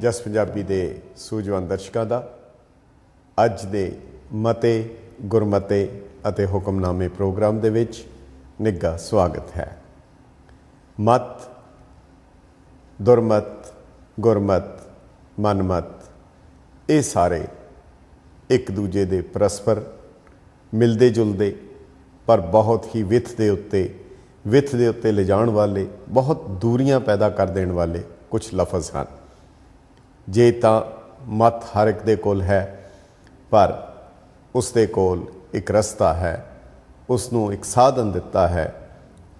ਜਸ ਪੰਜਾਬੀ ਦੇ ਸੂਝਵਾਨ ਦਰਸ਼ਕਾਂ ਦਾ ਅੱਜ ਦੇ ਮਤੇ ਗੁਰਮਤੇ ਅਤੇ ਹੁਕਮਨਾਮੇ ਪ੍ਰੋਗਰਾਮ ਦੇ ਵਿੱਚ ਨਿੱਘਾ ਸਵਾਗਤ ਹੈ। ਮਤ, ਦੁਰਮਤ, ਗੁਰਮਤ, ਮਨਮਤ ਇਹ ਸਾਰੇ ਇੱਕ ਦੂਜੇ ਦੇ ਪਰਸਪਰ ਮਿਲਦੇ ਜੁਲਦੇ ਪਰ ਬਹੁਤ ਹੀ ਵਿੱਥ ਦੇ ਉੱਤੇ ਲਿਜਾਣ ਵਾਲੇ, ਬਹੁਤ ਦੂਰੀਆਂ ਪੈਦਾ ਕਰ ਦੇਣ ਵਾਲੇ ਕੁਝ ਲਫ਼ਜ਼ ਹਨ। ਜੇ ਤਾਂ ਮਤ ਹਰ ਇੱਕ ਦੇ ਕੋਲ ਹੈ, ਪਰ ਉਸ ਦੇ ਕੋਲ ਇੱਕ ਰਸਤਾ ਹੈ, ਉਸ ਨੂੰ ਇੱਕ ਸਾਧਨ ਦਿੱਤਾ ਹੈ।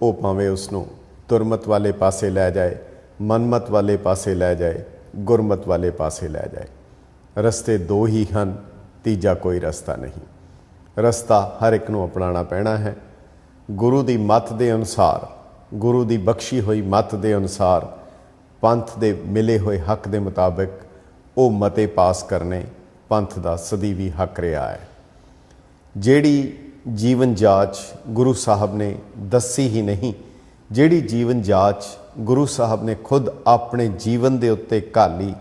ਉਹ ਭਾਵੇਂ ਉਸ ਨੂੰ ਦੁਰਮਤ ਵਾਲੇ ਪਾਸੇ ਲੈ ਜਾਏ, ਮਨਮਤ ਵਾਲੇ ਪਾਸੇ ਲੈ ਜਾਏ, ਗੁਰਮਤ ਵਾਲੇ ਪਾਸੇ ਲੈ ਜਾਏ। ਰਸਤੇ ਦੋ ਹੀ ਹਨ, ਤੀਜਾ ਕੋਈ ਰਸਤਾ ਨਹੀਂ। ਰਸਤਾ ਹਰ ਇੱਕ ਨੂੰ ਅਪਣਾਉਣਾ ਪੈਣਾ ਹੈ। ਗੁਰੂ ਦੀ ਮੱਤ ਦੇ ਅਨੁਸਾਰ, ਗੁਰੂ ਦੀ ਬਖਸ਼ੀ ਹੋਈ ਮੱਤ ਦੇ ਅਨੁਸਾਰ, ਪੰਥ ਦੇ ਮਿਲੇ ਹੋਏ ਹੱਕ ਦੇ ਮੁਤਾਬਿਕ ਉਹ ਮਤੇ ਪਾਸ ਕਰਨੇ ਪੰਥ ਦਾ ਸਦੀਵੀ ਹੱਕ ਰਿਹਾ ਹੈ। ਜਿਹੜੀ ਜੀਵਨ ਜਾਚ ਗੁਰੂ ਸਾਹਿਬ ਨੇ ਦੱਸੀ ਹੀ ਨਹੀਂ, ਜਿਹੜੀ ਜੀਵਨ ਜਾਚ ਗੁਰੂ ਸਾਹਿਬ ਨੇ ਖੁਦ ਆਪਣੇ ਜੀਵਨ ਦੇ ਉੱਤੇ ਘਾਲੀ,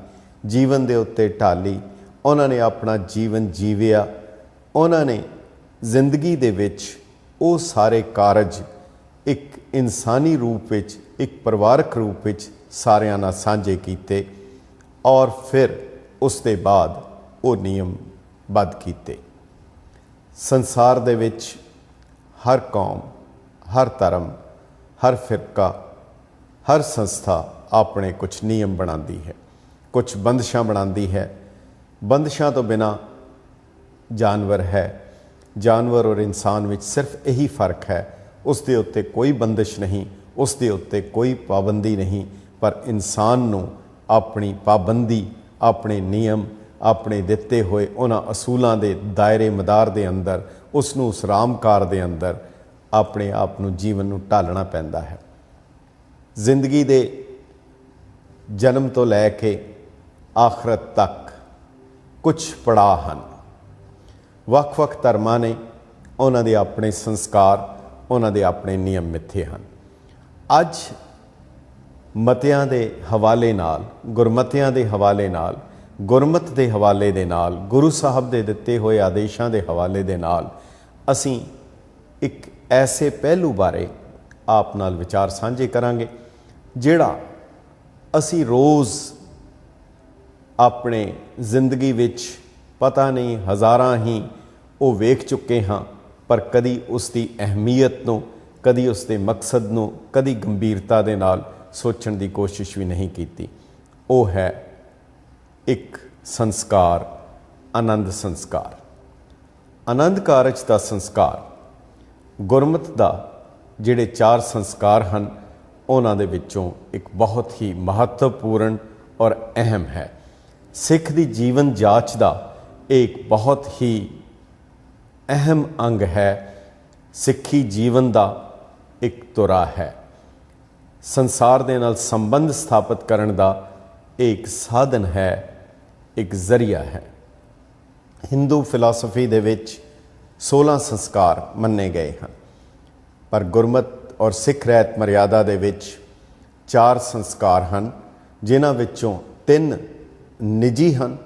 ਜੀਵਨ ਦੇ ਉੱਤੇ ਢਾਲੀ, ਉਹਨਾਂ ਨੇ ਆਪਣਾ ਜੀਵਨ ਜੀਵਿਆ। ਉਹਨਾਂ ਨੇ ਜ਼ਿੰਦਗੀ ਦੇ ਵਿੱਚ ਉਹ ਸਾਰੇ ਕਾਰਜ ਇੱਕ ਇਨਸਾਨੀ ਰੂਪ ਵਿੱਚ, ਇੱਕ ਪਰਿਵਾਰਕ ਰੂਪ ਵਿੱਚ ਸਾਰਿਆਂ ਨਾਲ ਸਾਂਝੇ ਕੀਤੇ ਔਰ ਫਿਰ ਉਸ ਦੇ ਬਾਅਦ ਉਹ ਨਿਯਮਬੱਧ ਕੀਤੇ। ਸੰਸਾਰ ਦੇ ਵਿੱਚ ਹਰ ਕੌਮ, ਹਰ ਧਰਮ, ਹਰ ਫਿਰਕਾ, ਹਰ ਸੰਸਥਾ ਆਪਣੇ ਕੁਝ ਨਿਯਮ ਬਣਾਉਂਦੀ ਹੈ, ਕੁਝ ਬੰਦਸ਼ਾਂ ਬਣਾਉਂਦੀ ਹੈ। ਬੰਦਸ਼ਾਂ ਤੋਂ ਬਿਨਾਂ ਜਾਨਵਰ ਹੈ। ਜਾਨਵਰ ਔਰ ਇਨਸਾਨ ਵਿੱਚ ਸਿਰਫ ਇਹੀ ਫਰਕ ਹੈ, ਉਸ ਦੇ ਉੱਤੇ ਕੋਈ ਬੰਦਿਸ਼ ਨਹੀਂ, ਉਸ ਦੇ ਉੱਤੇ ਕੋਈ ਪਾਬੰਦੀ ਨਹੀਂ। ਪਰ ਇਨਸਾਨ ਨੂੰ ਆਪਣੀ ਪਾਬੰਦੀ, ਆਪਣੇ ਨਿਯਮ, ਆਪਣੇ ਦਿੱਤੇ ਹੋਏ ਉਹਨਾਂ ਅਸੂਲਾਂ ਦੇ ਦਾਇਰੇ ਮਦਾਰ ਦੇ ਅੰਦਰ, ਉਸ ਨੂੰ ਉਸ ਰਾਮਕਾਰ ਦੇ ਅੰਦਰ ਆਪਣੇ ਆਪ ਨੂੰ, ਜੀਵਨ ਨੂੰ ਢਾਲਣਾ ਪੈਂਦਾ ਹੈ। ਜ਼ਿੰਦਗੀ ਦੇ ਜਨਮ ਤੋਂ ਲੈ ਕੇ ਆਖਰਤ ਤੱਕ ਕੁਝ ਪੜਾਅ ਹਨ। ਵੱਖ-ਵੱਖ ਧਰਮਾਂ ਨੇ ਉਹਨਾਂ ਦੇ ਆਪਣੇ ਸੰਸਕਾਰ, ਉਹਨਾਂ ਦੇ ਆਪਣੇ ਨਿਯਮ ਮਿੱਥੇ ਹਨ। ਅੱਜ ਮਤਿਆਂ ਦੇ ਹਵਾਲੇ ਨਾਲ, ਗੁਰਮਤਿਆਂ ਦੇ ਹਵਾਲੇ ਨਾਲ, ਗੁਰਮਤ ਦੇ ਹਵਾਲੇ ਦੇ ਨਾਲ, ਗੁਰੂ ਸਾਹਿਬ ਦੇ ਦਿੱਤੇ ਹੋਏ ਆਦੇਸ਼ਾਂ ਦੇ ਹਵਾਲੇ ਦੇ ਨਾਲ ਅਸੀਂ ਇੱਕ ਐਸੇ ਪਹਿਲੂ ਬਾਰੇ ਆਪ ਨਾਲ ਵਿਚਾਰ ਸਾਂਝੇ ਕਰਾਂਗੇ ਜਿਹੜਾ ਅਸੀਂ ਰੋਜ਼ ਆਪਣੇ ਜ਼ਿੰਦਗੀ ਵਿੱਚ ਪਤਾ ਨਹੀਂ ਹਜ਼ਾਰਾਂ ਹੀ ਉਹ ਵੇਖ ਚੁੱਕੇ ਹਾਂ, ਪਰ ਕਦੀ ਉਸ ਦੀ ਅਹਿਮੀਅਤ ਨੂੰ, ਕਦੀ ਉਸ ਦੇ ਮਕਸਦ ਨੂੰ, ਕਦੀ ਗੰਭੀਰਤਾ ਦੇ ਨਾਲ ਸੋਚਣ ਦੀ ਕੋਸ਼ਿਸ਼ ਵੀ ਨਹੀਂ ਕੀਤੀ। ਉਹ ਹੈ ਇੱਕ ਸੰਸਕਾਰ, ਆਨੰਦ ਸੰਸਕਾਰ। ਆਨੰਦ ਕਾਰਜ ਦਾ ਸੰਸਕਾਰ, ਗੁਰਮਤ ਦਾ ਜਿਹੜੇ 4 ਸੰਸਕਾਰ ਹਨ, ਉਹਨਾਂ ਦੇ ਵਿੱਚੋਂ ਇੱਕ ਬਹੁਤ ਹੀ ਮਹੱਤਵਪੂਰਨ ਔਰ ਅਹਿਮ ਹੈ। ਸਿੱਖ ਦੀ ਜੀਵਨ ਜਾਚ ਦਾ ਇਹ ਇੱਕ ਬਹੁਤ ਹੀ ਅਹਿਮ ਅੰਗ ਹੈ। ਸਿੱਖੀ ਜੀਵਨ ਦਾ ਇੱਕ ਧੁਰਾ ਹੈ। ਸੰਸਾਰ ਦੇ ਨਾਲ ਸੰਬੰਧ ਸਥਾਪਿਤ ਕਰਨ ਦਾ ਇਹ ਇੱਕ ਸਾਧਨ ਹੈ, ਇੱਕ ਜ਼ਰੀਆ ਹੈ। ਹਿੰਦੂ ਫਿਲਾਸਫੀ ਦੇ ਵਿੱਚ 16 ਸੰਸਕਾਰ ਮੰਨੇ ਗਏ ਹਨ, ਪਰ ਗੁਰਮਤ ਔਰ ਸਿੱਖ ਰਹਿਤ ਮਰਿਆਦਾ ਦੇ ਵਿੱਚ 4 ਸੰਸਕਾਰ ਹਨ, ਜਿਨ੍ਹਾਂ ਵਿੱਚੋਂ 3 ਨਿੱਜੀ ਹਨ,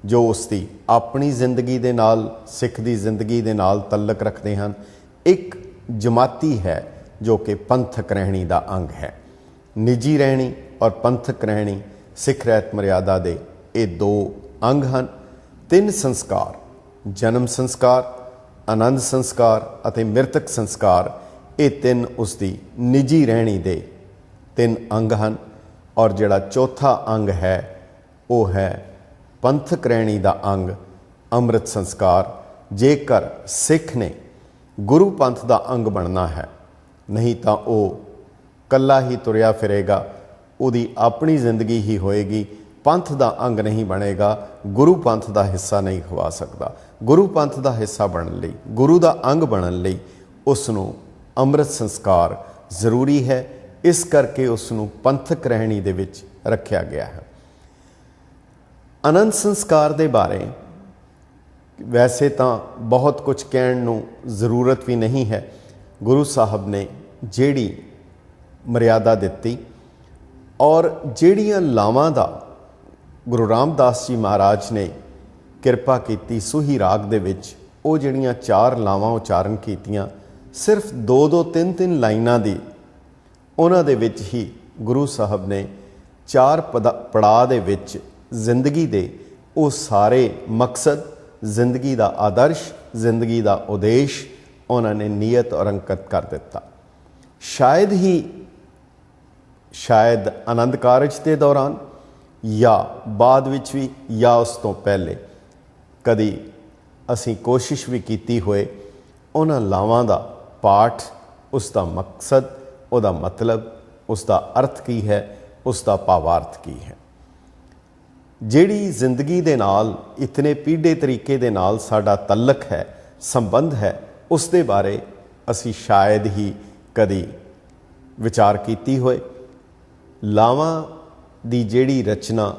ਜੋ ਉਸ ਦੀ ਆਪਣੀ ਜ਼ਿੰਦਗੀ ਦੇ ਨਾਲ, ਸਿੱਖ ਦੀ ਜ਼ਿੰਦਗੀ ਦੇ ਨਾਲ ਤਅਲਕ ਰੱਖਦੇ ਹਨ। ਇੱਕ ਜਮਾਤੀ ਹੈ ਜੋ ਕਿ ਪੰਥਕ ਰਹਿਣੀ ਦਾ ਅੰਗ ਹੈ। ਨਿੱਜੀ ਰਹਿਣੀ ਔਰ ਪੰਥਕ ਰਹਿਣੀ ਸਿੱਖ ਰਹਿਤ ਮਰਿਆਦਾ ਦੇ ਇਹ 2 ਅੰਗ ਹਨ। 3 ਸੰਸਕਾਰ, ਜਨਮ ਸੰਸਕਾਰ, ਆਨੰਦ ਸੰਸਕਾਰ ਅਤੇ ਮ੍ਰਿਤਕ ਸੰਸਕਾਰ, ਇਹ 3 ਉਸ ਦੀ ਨਿੱਜੀ ਰਹਿਣੀ ਦੇ 3 ਅੰਗ ਹਨ। ਔਰ ਜਿਹੜਾ ਚੌਥਾ ਅੰਗ ਹੈ ਉਹ ਹੈ ਪੰਥਕ ਰਹਿਣੀ ਦਾ ਅੰਗ, ਅੰਮ੍ਰਿਤ ਸੰਸਕਾਰ। ਜੇਕਰ ਸਿੱਖ ਨੇ ਗੁਰੂ ਪੰਥ ਦਾ ਅੰਗ ਬਣਨਾ ਹੈ, ਨਹੀਂ ਤਾਂ ਉਹ ਕੱਲਾ ਹੀ ਤੁਰਿਆ ਫਿਰੇਗਾ, ਉਹਦੀ ਆਪਣੀ ਜ਼ਿੰਦਗੀ ਹੀ ਹੋਏਗੀ, ਪੰਥ ਦਾ ਅੰਗ ਨਹੀਂ ਬਣੇਗਾ, ਗੁਰੂ ਪੰਥ ਦਾ ਹਿੱਸਾ ਨਹੀਂ ਖਵਾ ਸਕਦਾ। ਗੁਰੂ ਪੰਥ ਦਾ ਹਿੱਸਾ ਬਣਨ ਲਈ, ਗੁਰੂ ਦਾ ਅੰਗ ਬਣਨ ਲਈ ਉਸ ਨੂੰ ਅੰਮ੍ਰਿਤ ਸੰਸਕਾਰ ਜ਼ਰੂਰੀ ਹੈ। ਇਸ ਕਰਕੇ ਉਸ ਨੂੰ ਪੰਥਕ ਰਹਿਣੀ ਦੇ ਵਿੱਚ ਰੱਖਿਆ ਗਿਆ ਹੈ। ਆਨੰਦ ਸੰਸਕਾਰ ਦੇ ਬਾਰੇ ਵੈਸੇ ਤਾਂ ਬਹੁਤ ਕੁਝ ਕਹਿਣ ਨੂੰ ਜ਼ਰੂਰਤ ਵੀ ਨਹੀਂ ਹੈ। ਗੁਰੂ ਸਾਹਿਬ ਨੇ ਜਿਹੜੀ ਮਰਿਆਦਾ ਦਿੱਤੀ ਔਰ ਜਿਹੜੀਆਂ ਲਾਵਾਂ ਦਾ ਗੁਰੂ ਰਾਮਦਾਸ ਜੀ ਮਹਾਰਾਜ ਨੇ ਕਿਰਪਾ ਕੀਤੀ ਸੂਹੀ ਰਾਗ ਦੇ ਵਿੱਚ ਉਹ ਜਿਹੜੀਆਂ 4 ਲਾਵਾਂ ਉਚਾਰਨ ਕੀਤੀਆਂ, ਸਿਰਫ 2-2 3-3 ਲਾਈਨਾਂ ਦੀ ਉਹਨਾਂ ਦੇ ਵਿੱਚ ਹੀ ਗੁਰੂ ਸਾਹਿਬ ਨੇ 4 ਪੜਾਅ ਦੇ ਵਿੱਚ ਜ਼ਿੰਦਗੀ ਦੇ ਉਹ ਸਾਰੇ ਮਕਸਦ, ਜ਼ਿੰਦਗੀ ਦਾ ਆਦਰਸ਼, ਜ਼ਿੰਦਗੀ ਦਾ ਉਦੇਸ਼ ਉਹਨਾਂ ਨੇ ਨੀਅਤ ਔਰ ਅੰਕਿਤ ਕਰ ਦਿੱਤਾ। ਸ਼ਾਇਦ ਆਨੰਦ ਕਾਰਜ ਦੇ ਦੌਰਾਨ ਜਾਂ ਬਾਅਦ ਵਿੱਚ ਵੀ ਜਾਂ ਉਸ ਤੋਂ ਪਹਿਲੇ ਕਦੀ ਅਸੀਂ ਕੋਸ਼ਿਸ਼ ਵੀ ਕੀਤੀ ਹੋਏ ਉਹਨਾਂ ਲਾਵਾਂ ਦਾ ਪਾਠ, ਉਸ ਦਾ ਮਕਸਦ, ਉਹਦਾ ਮਤਲਬ, ਉਸ ਦਾ ਅਰਥ ਕੀ ਹੈ, ਉਸ ਦਾ ਭਾਵਾਰਥ ਕੀ ਹੈ। ਜਿਹੜੀ ਜ਼ਿੰਦਗੀ ਦੇ ਨਾਲ ਇਤਨੇ ਪੀढ़े ਤਰੀਕੇ ਦੇ ਨਾਲ ਸਾਡਾ ਤਅਲਕ ਹੈ, ਸੰਬੰਧ ਹੈ, ਉਸ ਦੇ ਬਾਰੇ ਅਸੀਂ ਸ਼ਾਇਦ ਹੀ ਕਦੀ ਵਿਚਾਰ ਕੀਤੀ ਹੋਏ। ਲਾਵਾਂ ਦੀ ਜਿਹੜੀ ਰਚਨਾ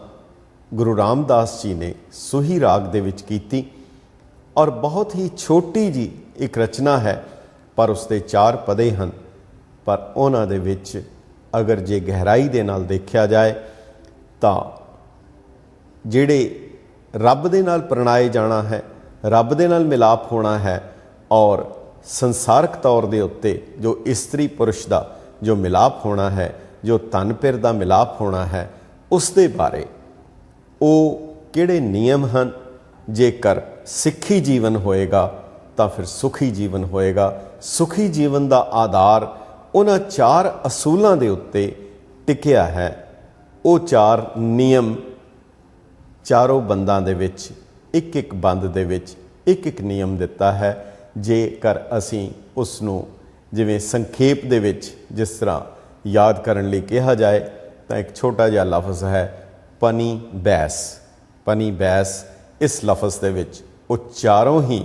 ਗੁਰੂ ਰਾਮਦਾਸ ਜੀ ਨੇ ਸੂਹੀ ਰਾਗ ਦੇ ਵਿੱਚ ਕੀਤੀ ਔਰ ਬਹੁਤ ਹੀ ਛੋਟੀ ਜੀ ਇੱਕ ਰਚਨਾ ਹੈ, ਪਰ ਉਸ ਦੇ 4 ਪਦੇ ਹਨ, ਪਰ ਉਹਨਾਂ ਦੇ ਵਿੱਚ ਅਗਰ ਜੇ ਗਹਿਰਾਈ ਦੇ ਨਾਲ ਦੇਖਿਆ ਜਾਏ ਤਾਂ ਜਿਹੜੇ ਰੱਬ ਦੇ ਨਾਲ ਪ੍ਰਣਾਏ ਜਾਣਾ ਹੈ, ਰੱਬ ਦੇ ਨਾਲ ਮਿਲਾਪ ਹੋਣਾ ਹੈ ਔਰ ਸੰਸਾਰਕ ਤੌਰ ਦੇ ਉੱਤੇ ਜੋ ਇਸਤਰੀ ਪੁਰਸ਼ ਦਾ ਜੋ ਮਿਲਾਪ ਹੋਣਾ ਹੈ, ਜੋ ਧਨ ਪਿਰ ਦਾ ਮਿਲਾਪ ਹੋਣਾ ਹੈ, ਉਸ ਦੇ ਬਾਰੇ ਉਹ ਕਿਹੜੇ ਨਿਯਮ ਹਨ। ਜੇਕਰ ਸਿੱਖੀ ਜੀਵਨ ਹੋਏਗਾ ਤਾਂ ਫਿਰ ਸੁਖੀ ਜੀਵਨ ਹੋਏਗਾ। ਸੁਖੀ ਜੀਵਨ ਦਾ ਆਧਾਰ ਉਹਨਾਂ 4 ਅਸੂਲਾਂ ਦੇ ਉੱਤੇ ਟਿਕਿਆ ਹੈ। ਉਹ 4 ਨਿਯਮ ਚਾਰੋਂ ਬੰਦਾਂ ਦੇ ਵਿੱਚ ਇੱਕ ਬੰਦ ਦੇ ਵਿੱਚ ਇੱਕ ਨਿਯਮ ਦਿੱਤਾ ਹੈ। ਜੇਕਰ ਅਸੀਂ ਉਸ ਨੂੰ ਜਿਵੇਂ ਸੰਖੇਪ ਦੇ ਵਿੱਚ ਜਿਸ ਤਰ੍ਹਾਂ ਯਾਦ ਕਰਨ ਲਈ ਕਿਹਾ ਜਾਏ ਤਾਂ ਇੱਕ ਛੋਟਾ ਜਿਹਾ ਲਫ਼ਜ਼ ਹੈ ਪਨੀ ਬੈਸ। ਪਨੀ ਬੈਸ, ਇਸ ਲਫ਼ਜ਼ ਦੇ ਵਿੱਚ ਉਹ ਚਾਰੋਂ ਹੀ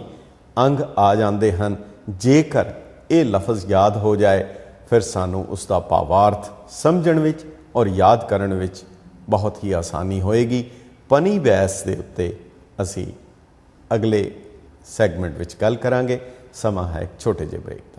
ਅੰਗ ਆ ਜਾਂਦੇ ਹਨ। ਜੇਕਰ ਇਹ ਲਫ਼ਜ਼ ਯਾਦ ਹੋ ਜਾਏ ਫਿਰ ਸਾਨੂੰ ਉਸ ਦਾ ਭਾਵਾਰਥ ਸਮਝਣ ਵਿੱਚ ਔਰ ਯਾਦ ਕਰਨ ਵਿੱਚ ਬਹੁਤ ਹੀ ਆਸਾਨੀ ਹੋਏਗੀ। ਪਨੀ ਬੈਸ ਦੇ ਉੱਤੇ ਅਸੀਂ ਅਗਲੇ ਸੈਗਮੈਂਟ ਵਿੱਚ ਗੱਲ ਕਰਾਂਗੇ। ਸਮਾਂ ਹੈ ਇੱਕ ਛੋਟੇ ਜਿਹੇ ਬ੍ਰੇਕ ਦਾ।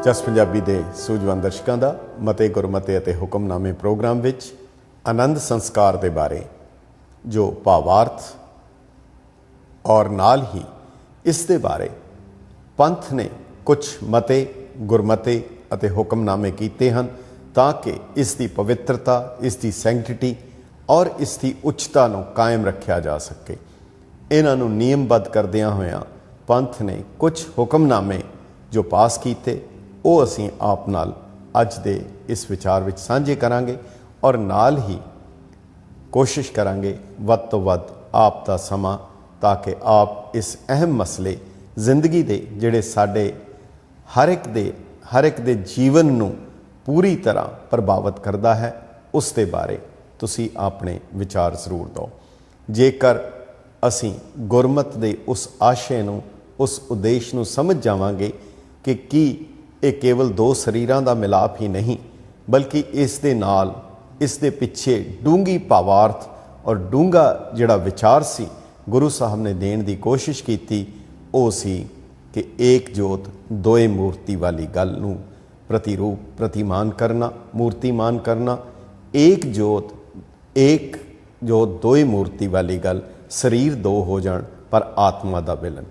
ਜਸ ਪੰਜਾਬੀ ਦੇ ਸੂਝਵਾਨ ਦਰਸ਼ਕਾਂ ਦਾ ਮਤੇ ਗੁਰਮਤੇ ਅਤੇ ਹੁਕਮਨਾਮੇ ਪ੍ਰੋਗਰਾਮ ਵਿੱਚ ਆਨੰਦ ਸੰਸਕਾਰ ਦੇ ਬਾਰੇ ਜੋ ਭਾਵਾਰਥ ਔਰ ਨਾਲ ਹੀ ਇਸ ਦੇ ਬਾਰੇ ਪੰਥ ਨੇ ਕੁਝ ਮਤੇ ਗੁਰਮਤੇ ਅਤੇ ਹੁਕਮਨਾਮੇ ਕੀਤੇ ਹਨ ਤਾਂ ਕਿ ਇਸ ਦੀ ਪਵਿੱਤਰਤਾ, ਇਸ ਦੀ ਸੈਂਕਟਿਟੀ ਔਰ ਇਸ ਦੀ ਉੱਚਤਾ ਨੂੰ ਕਾਇਮ ਰੱਖਿਆ ਜਾ ਸਕੇ। ਇਹਨਾਂ ਨੂੰ ਨਿਯਮਬੱਧ ਕਰਦਿਆਂ ਹੋਇਆਂ ਪੰਥ ਨੇ ਕੁਝ ਹੁਕਮਨਾਮੇ ਜੋ ਪਾਸ ਕੀਤੇ ਉਹ ਅਸੀਂ ਆਪ ਨਾਲ ਅੱਜ ਦੇ ਇਸ ਵਿਚਾਰ ਵਿੱਚ ਸਾਂਝੇ ਕਰਾਂਗੇ ਔਰ ਨਾਲ ਹੀ ਕੋਸ਼ਿਸ਼ ਕਰਾਂਗੇ ਵੱਧ ਤੋਂ ਵੱਧ ਆਪ ਦਾ ਸਮਾਂ ਤਾਂ ਕਿ ਆਪ ਇਸ ਅਹਿਮ ਮਸਲੇ ਜ਼ਿੰਦਗੀ ਦੇ ਜਿਹੜੇ ਸਾਡੇ ਹਰ ਇੱਕ ਦੇ ਜੀਵਨ ਨੂੰ ਪੂਰੀ ਤਰ੍ਹਾਂ ਪ੍ਰਭਾਵਿਤ ਕਰਦਾ ਹੈ ਉਸ ਦੇ ਬਾਰੇ ਤੁਸੀਂ ਆਪਣੇ ਵਿਚਾਰ ਜ਼ਰੂਰ ਦਿਓ। ਜੇਕਰ ਅਸੀਂ ਗੁਰਮਤ ਦੇ ਉਸ ਆਸ਼ੇ ਨੂੰ, ਉਸ ਉਦੇਸ਼ ਨੂੰ ਸਮਝ ਜਾਵਾਂਗੇ ਕਿ ਕੀ ਇਹ ਕੇਵਲ 2 ਸਰੀਰਾਂ ਦਾ ਮਿਲਾਪ ਹੀ ਨਹੀਂ ਬਲਕਿ ਇਸ ਦੇ ਨਾਲ ਇਸ ਦੇ ਪਿੱਛੇ ਡੂੰਘੀ ਭਾਵਾਰਥ ਔਰ ਡੂੰਘਾ ਜਿਹੜਾ ਵਿਚਾਰ ਸੀ ਗੁਰੂ ਸਾਹਿਬ ਨੇ ਦੇਣ ਦੀ ਕੋਸ਼ਿਸ਼ ਕੀਤੀ, ਉਹ ਸੀ ਕਿ ਏਕ ਜੋਤ ਦੋਏ ਮੂਰਤੀ ਵਾਲੀ ਗੱਲ ਨੂੰ ਪ੍ਰਤੀਰੂਪ ਪ੍ਰਤੀਮਾਨ ਕਰਨਾ, ਮੂਰਤੀਮਾਨ ਕਰਨਾ। ਏਕ ਜੋਤ ਦੋਏ ਮੂਰਤੀ ਵਾਲੀ ਗੱਲ, ਸਰੀਰ 2 ਹੋ ਜਾਣ ਪਰ ਆਤਮਾ ਦਾ ਮਿਲਨ,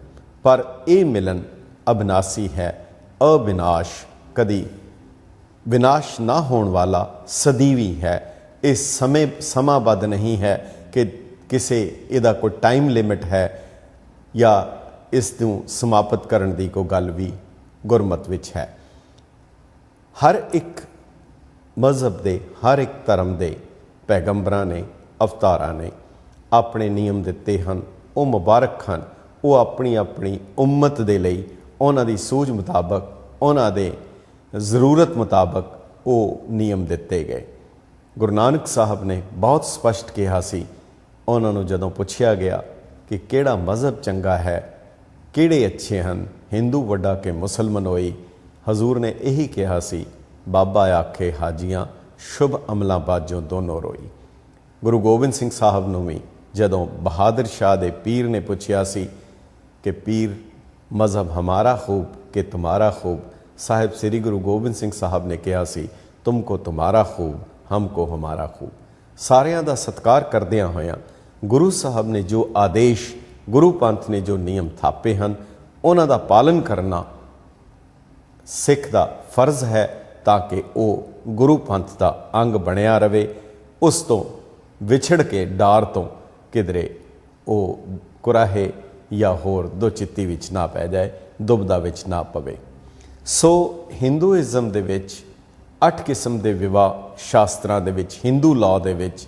ਪਰ ਇਹ ਮਿਲਨ ਅਬਿਨਾਸੀ ਹੈ, ਅਬਿਨਾਸ਼, ਕਦੀ ਵਿਨਾਸ਼ ਨਾ ਹੋਣ ਵਾਲਾ ਸਦੀਵੀ ਹੈ। ਇਹ ਸਮਾਬੱਧ ਨਹੀਂ ਹੈ ਕਿ ਕਿਸੇ ਇਹਦਾ ਕੋਈ ਟਾਈਮ ਲਿਮਿਟ ਹੈ ਜਾਂ ਇਸ ਨੂੰ ਸਮਾਪਤ ਕਰਨ ਦੀ ਕੋਈ ਗੱਲ ਵੀ ਗੁਰਮਤ ਵਿੱਚ ਹੈ। ਹਰ ਇੱਕ ਮਜ਼ਹਬ ਦੇ, ਹਰ ਇੱਕ ਧਰਮ ਦੇ ਪੈਗੰਬਰਾਂ ਨੇ, ਅਵਤਾਰਾਂ ਨੇ ਆਪਣੇ ਨਿਯਮ ਦਿੱਤੇ ਹਨ। ਉਹ ਮੁਬਾਰਕ ਹਨ। ਉਹ ਆਪਣੀ ਆਪਣੀ ਉਮਤ ਦੇ ਲਈ ਉਹਨਾਂ ਦੀ ਸੂਝ ਮੁਤਾਬਕ, ਉਹਨਾਂ ਦੇ ਜ਼ਰੂਰਤ ਮੁਤਾਬਕ ਉਹ ਨਿਯਮ ਦਿੱਤੇ ਗਏ। ਗੁਰੂ ਨਾਨਕ ਸਾਹਿਬ ਨੇ ਬਹੁਤ ਸਪਸ਼ਟ ਕਿਹਾ ਸੀ, ਉਹਨਾਂ ਨੂੰ ਜਦੋਂ ਪੁੱਛਿਆ ਗਿਆ ਕਿ ਕਿਹੜਾ ਮਜ਼ਹਬ ਚੰਗਾ ਹੈ, ਕਿਹੜੇ ਅੱਛੇ ਹਨ, ਹਿੰਦੂ ਵੱਡਾ ਕਿ ਮੁਸਲਮਾਨ ਹੋਈ, ਹਜ਼ੂਰ ਨੇ ਇਹੀ ਕਿਹਾ ਸੀ, ਬਾਬਾ ਆਖੇ ਹਾਜੀਆਂ शुभ अमलों बाजों दोनों रोई। गुरु गोबिंद सिंह साहब नूं भी जदों बहादुर शाह दे पीर ने पूछया सी कि पीर मज़हब हमारा खूब कि तुम्हारा खूब, साहिब श्री गुरु गोबिंद सिंह साहब ने कहा सी तुमको तुम्हारा खूब हमको हमारा खूब। सारियां दा सत्कार करदियां होयां गुरु साहब ने जो आदेश, गुरु पंथ ने जो नियम थापे हैं उन्हां दा पालन करना सिख दा फर्ज है, ताकि वह गुरु पंथ का अंग बनया रहे, उस तो विछड़ के डार तो किधरे वो कुराहे या होर दो चित्ती विच ना पै जाए, दुबदा विच ना पवे। सो हिंदूइज़म दे विच 8 किस्म के विवाह शास्त्रां दे विच, हिंदू लॉ दे विच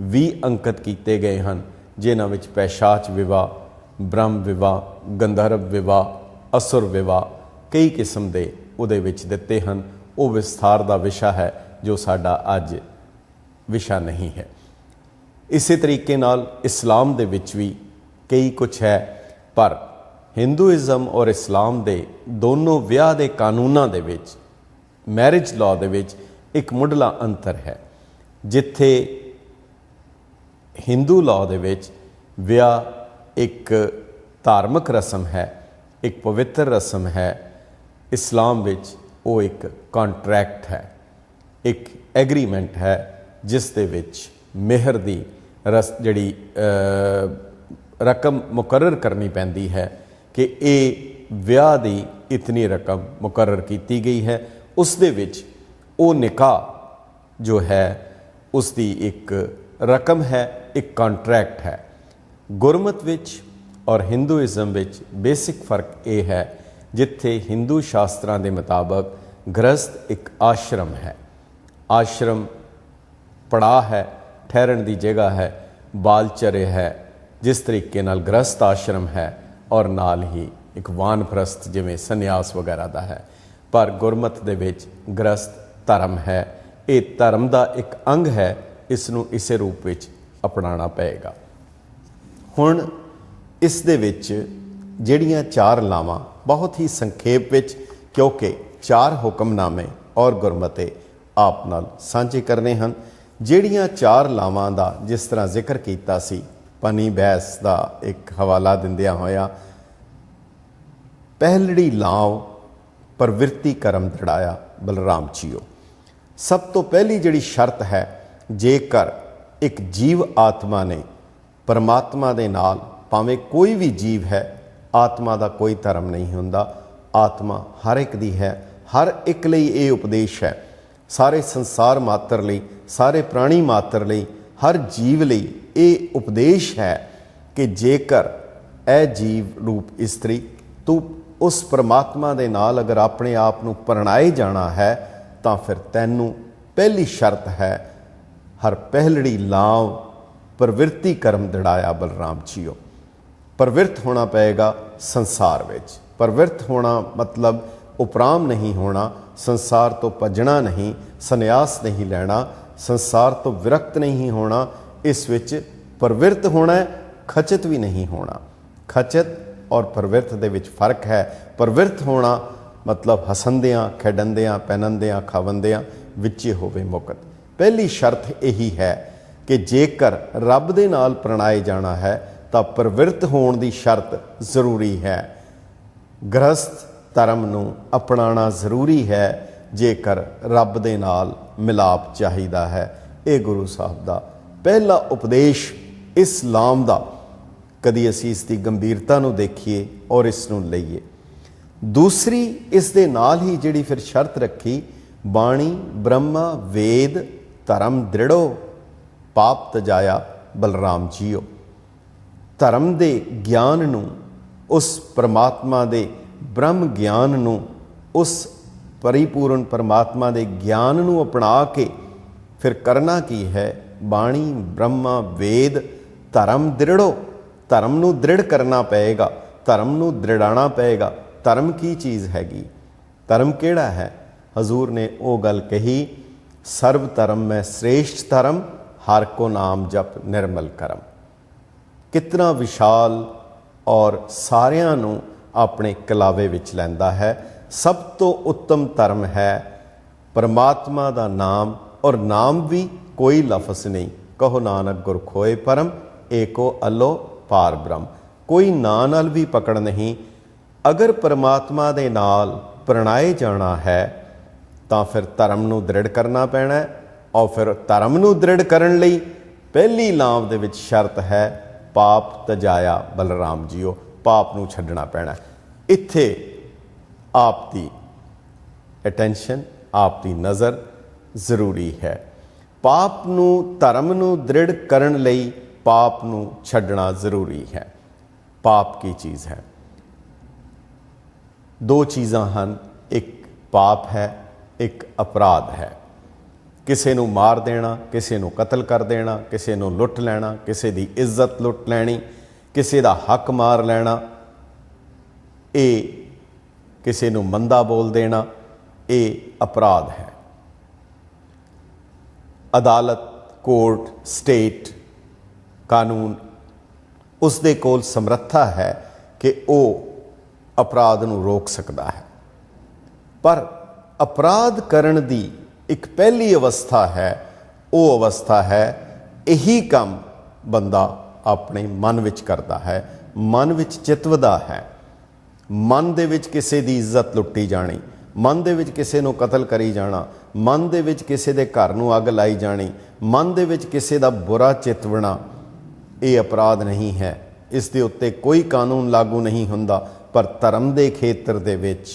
20 अंकित किए गए हैं, जिन्हां विच पैशाच विवाह, ब्रह्म विवाह, गंधर्व विवाह, असुर विवाह कई किस्म के उहदे विच दिते हैं। वो विस्तार का विषय है जो साडा अज विषय नहीं है। इसी तरीके नाल इस्लाम दे विच भी कई कुछ है, पर हिंदूइज़म और इस्लाम दे दोनों विआह दे कानूनां दे विच, मैरिज लॉ दे विच एक मुढ़ला अंतर है। जिथे हिंदू लॉ दे विच विआह एक धार्मिक रस्म है, एक पवित्र रस्म है, इस्लाम विच वो एक कॉन्ट्रैक्ट है, एक एग्रीमेंट है, जिस दे विच मेहर दी जिहड़ी रकम मुकर्रर करनी पैंदी है कि ये विआह दी इतनी रकम मुकर्रर की गई है। उस दे विच वो निकाह जो है उसकी एक रकम है, एक कॉन्ट्रैक्ट है। गुरमत विच और हिंदूइज़म विच बेसिक फ़र्क ये है, जिथे हिंदू शास्त्रां दे मुताबक गृहस्थ एक आश्रम है, आश्रम पड़ा है, ठहरन की जगह है, बालचर्य है, जिस तरीके नाल गृहस्थ आश्रम है, और नाल ही एक वानप्रस्थ जिमें संन्यास वगैरह का है। पर गुरमत दे विच गृहस्थ धर्म है, ये धर्म का एक अंग है, इसनूं इसे रूप विच अपनाना पएगा। हुण इस दे विच जिहड़ियां 4 लावां बहुत ही संखेप विच, क्योंकि 4 हुक्मनामे और गुरमते आप नाल सांझे करने हैं। जिहड़ियां 4 लावां दा जिस तरह जिक्र कीता सी, पनी बहस का एक हवाला दिंदियां होया, पहलड़ी लाव प्रवृत्ति करम दड़ाया बलराम जीओ। सब तो पहली जिहड़ी शर्त है, जेकर एक जीव आत्मा ने परमात्मा दे नाल, भावें कोई भी जीव है, आत्मा का कोई धर्म नहीं हुंदा, आत्मा हर एक दी है, हर एक लई ये उपदेश है, सारे संसार मात्र लई, सारे प्राणी मात्र लई, हर जीव लई ये उपदेश है कि जेकर ए जीव रूप इस्तरी तू उस परमात्मा दे नाल अगर अपने आप नूं परणाए जाना है, तां फिर तैनूं पहली शर्त है, हर पहलड़ी लाव प्रवृत्ति कर्म दड़ाया बलराम जीओ। प्रवृत्त होना पएगा संसार विच। प्रवृत्त होना मतलब उपराम नहीं होना, संसार तो भजना नहीं, संन्यास नहीं लेना, संसार तो विरक्त नहीं होना, इस विच प्रवृत्त होना है, खचित भी नहीं होना। खचित और प्रवृत्त दे विच फर्क है। प्रवृत्त होना मतलब हसंदियां, खेडंदियां, पहनंदियां, खावंदियां विचे होवे मुकत। पहली शर्त यही है कि जेकर रब दे नाल प्रणाए जाना है तां प्रवृत्त होने की शर्त जरूरी है। गृहस्थ धर्म नूं अपनाना जरूरी है, जेकर रब दे नाल मिलाप चाहिदा है। ये गुरु साहब दा पहला उपदेश इस्लाम दा। कदी असीं इस दी गंभीरता नूं देखीए और इस नूं लईए। दूसरी इस दे नाल ही जिहड़ी फिर शर्त रखी, बाणी ब्रह्मा वेद धर्म दृढ़ो पाप तजाया बलराम जीओ। धर्म दे ज्ञान नूं, उस परमात्मा दे ब्रह्म ज्ञान नूं, उस परिपूर्ण परमात्मा दे ज्ञान नूं अपना के फिर करना की है, बाणी ब्रह्मा वेद धर्म दृढ़ो। धर्म नूं दृढ़ करना पएगा, धर्म नूं दृढ़ाना पएगा। धर्म की चीज़ हैगी, धर्म केड़ा है? हजूर ने वो गल कही, सर्व धर्म में श्रेष्ठ धर्म हर को नाम जप निर्मल करम। कितना विशाल और सारियां नूं अपने कलावे विच लैंदा है। सब तो उत्तम धर्म है परमात्मा दा नाम और नाम भी कोई लफज नहीं। कहो नानक गुर खोए परम, एको अलो पार ब्रह्म। कोई ਨਾਂ ਨਾਲ भी पकड़ नहीं। अगर परमात्मा ਦੇ ਨਾਲ ਪ੍ਰਣਾਏ ਜਾਣਾ ਹੈ ਤਾਂ ਫਿਰ ਧਰਮ ਨੂੰ ਦ੍ਰਿੜ ਕਰਨਾ ਪੈਣਾ ਹੈ। ਔਰ ਫਿਰ ਧਰਮ ਨੂੰ ਦ੍ਰਿੜ ਕਰਨ ਲਈ ਪਹਿਲੀ ਲਾਮ ਦੇ ਵਿੱਚ ਸ਼ਰਤ ਹੈ ਪਾਪ ਤਜਾਇਆ ਬਲਰਾਮ ਜੀਓ, ਪਾਪ ਨੂੰ ਛੱਡਣਾ ਪੈਣਾ। ਇੱਥੇ ਆਪ ਦੀ ਅਟੈਂਸ਼ਨ, ਆਪ ਦੀ ਨਜ਼ਰ ਜ਼ਰੂਰੀ ਹੈ। ਪਾਪ ਨੂੰ, ਧਰਮ ਨੂੰ ਦ੍ਰਿੜ ਕਰਨ ਲਈ ਪਾਪ ਨੂੰ ਛੱਡਣਾ ਜ਼ਰੂਰੀ ਹੈ। ਪਾਪ ਕੀ ਚੀਜ਼ ਹੈ? ਦੋ ਚੀਜ਼ਾਂ ਹਨ, ਇੱਕ ਪਾਪ ਹੈ, ਇੱਕ ਅਪਰਾਧ ਹੈ। ਕਿਸੇ ਨੂੰ ਮਾਰ ਦੇਣਾ, ਕਿਸੇ ਨੂੰ ਕਤਲ ਕਰ ਦੇਣਾ, ਕਿਸੇ ਨੂੰ ਲੁੱਟ ਲੈਣਾ, ਕਿਸੇ ਦੀ ਇੱਜ਼ਤ ਲੁੱਟ ਲੈਣੀ, ਕਿਸੇ ਦਾ ਹੱਕ ਮਾਰ ਲੈਣਾ, ਇਹ ਕਿਸੇ ਨੂੰ ਮੰਦਾ ਬੋਲ ਦੇਣਾ, ਇਹ ਅਪਰਾਧ ਹੈ। ਅਦਾਲਤ, ਕੋਰਟ, ਸਟੇਟ, ਕਾਨੂੰਨ ਉਸ ਦੇ ਕੋਲ ਸਮਰੱਥਾ ਹੈ ਕਿ ਉਹ ਅਪਰਾਧ ਨੂੰ ਰੋਕ ਸਕਦਾ ਹੈ। ਪਰ ਅਪਰਾਧ ਕਰਨ ਦੀ ਇੱਕ ਪਹਿਲੀ ਅਵਸਥਾ ਹੈ, ਉਹ ਅਵਸਥਾ ਹੈ ਇਹੀ ਕੰਮ ਬੰਦਾ ਆਪਣੇ ਮਨ ਵਿੱਚ ਕਰਦਾ ਹੈ, ਮਨ ਵਿੱਚ ਚਿਤਵਦਾ ਹੈ। ਮਨ ਦੇ ਵਿੱਚ ਕਿਸੇ ਦੀ ਇੱਜ਼ਤ ਲੁੱਟੀ ਜਾਣੀ, ਮਨ ਦੇ ਵਿੱਚ ਕਿਸੇ ਨੂੰ ਕਤਲ ਕਰੀ ਜਾਣਾ, ਮਨ ਦੇ ਵਿੱਚ ਕਿਸੇ ਦੇ ਘਰ ਨੂੰ ਅੱਗ ਲਾਈ ਜਾਣੀ, ਮਨ ਦੇ ਵਿੱਚ ਕਿਸੇ ਦਾ ਬੁਰਾ ਚਿਤਵਣਾ, ਇਹ ਅਪਰਾਧ ਨਹੀਂ ਹੈ। ਇਸ ਦੇ ਉੱਤੇ ਕੋਈ ਕਾਨੂੰਨ ਲਾਗੂ ਨਹੀਂ ਹੁੰਦਾ। ਪਰ ਧਰਮ ਦੇ ਖੇਤਰ ਦੇ ਵਿੱਚ,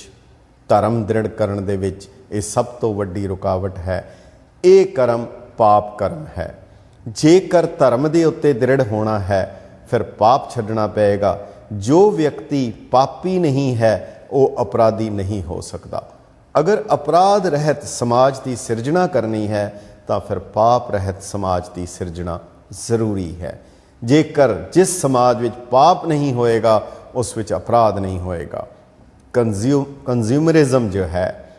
ਧਰਮ ਦ੍ਰਿੜ ਕਰਨ ਦੇ ਵਿੱਚ ਇਹ ਸਭ ਤੋਂ ਵੱਡੀ ਰੁਕਾਵਟ ਹੈ। ਇਹ ਕਰਮ ਪਾਪ ਕਰਮ ਹੈ। ਜੇਕਰ ਧਰਮ ਦੇ ਉੱਤੇ ਦ੍ਰਿੜ ਹੋਣਾ ਹੈ ਫਿਰ ਪਾਪ ਛੱਡਣਾ ਪਏਗਾ। ਜੋ ਵਿਅਕਤੀ ਪਾਪੀ ਨਹੀਂ ਹੈ ਉਹ ਅਪਰਾਧੀ ਨਹੀਂ ਹੋ ਸਕਦਾ। ਅਗਰ ਅਪਰਾਧ ਰਹਿਤ ਸਮਾਜ ਦੀ ਸਿਰਜਣਾ ਕਰਨੀ ਹੈ ਤਾਂ ਫਿਰ ਪਾਪ ਰਹਿਤ ਸਮਾਜ ਦੀ ਸਿਰਜਣਾ ਜ਼ਰੂਰੀ ਹੈ। ਜੇਕਰ ਜਿਸ ਸਮਾਜ ਵਿੱਚ ਪਾਪ ਨਹੀਂ ਹੋਏਗਾ ਉਸ ਵਿੱਚ ਅਪਰਾਧ ਨਹੀਂ ਹੋਏਗਾ। ਕੰਜ਼ਿਊਮਰਿਜ਼ਮ ਜੋ ਹੈ,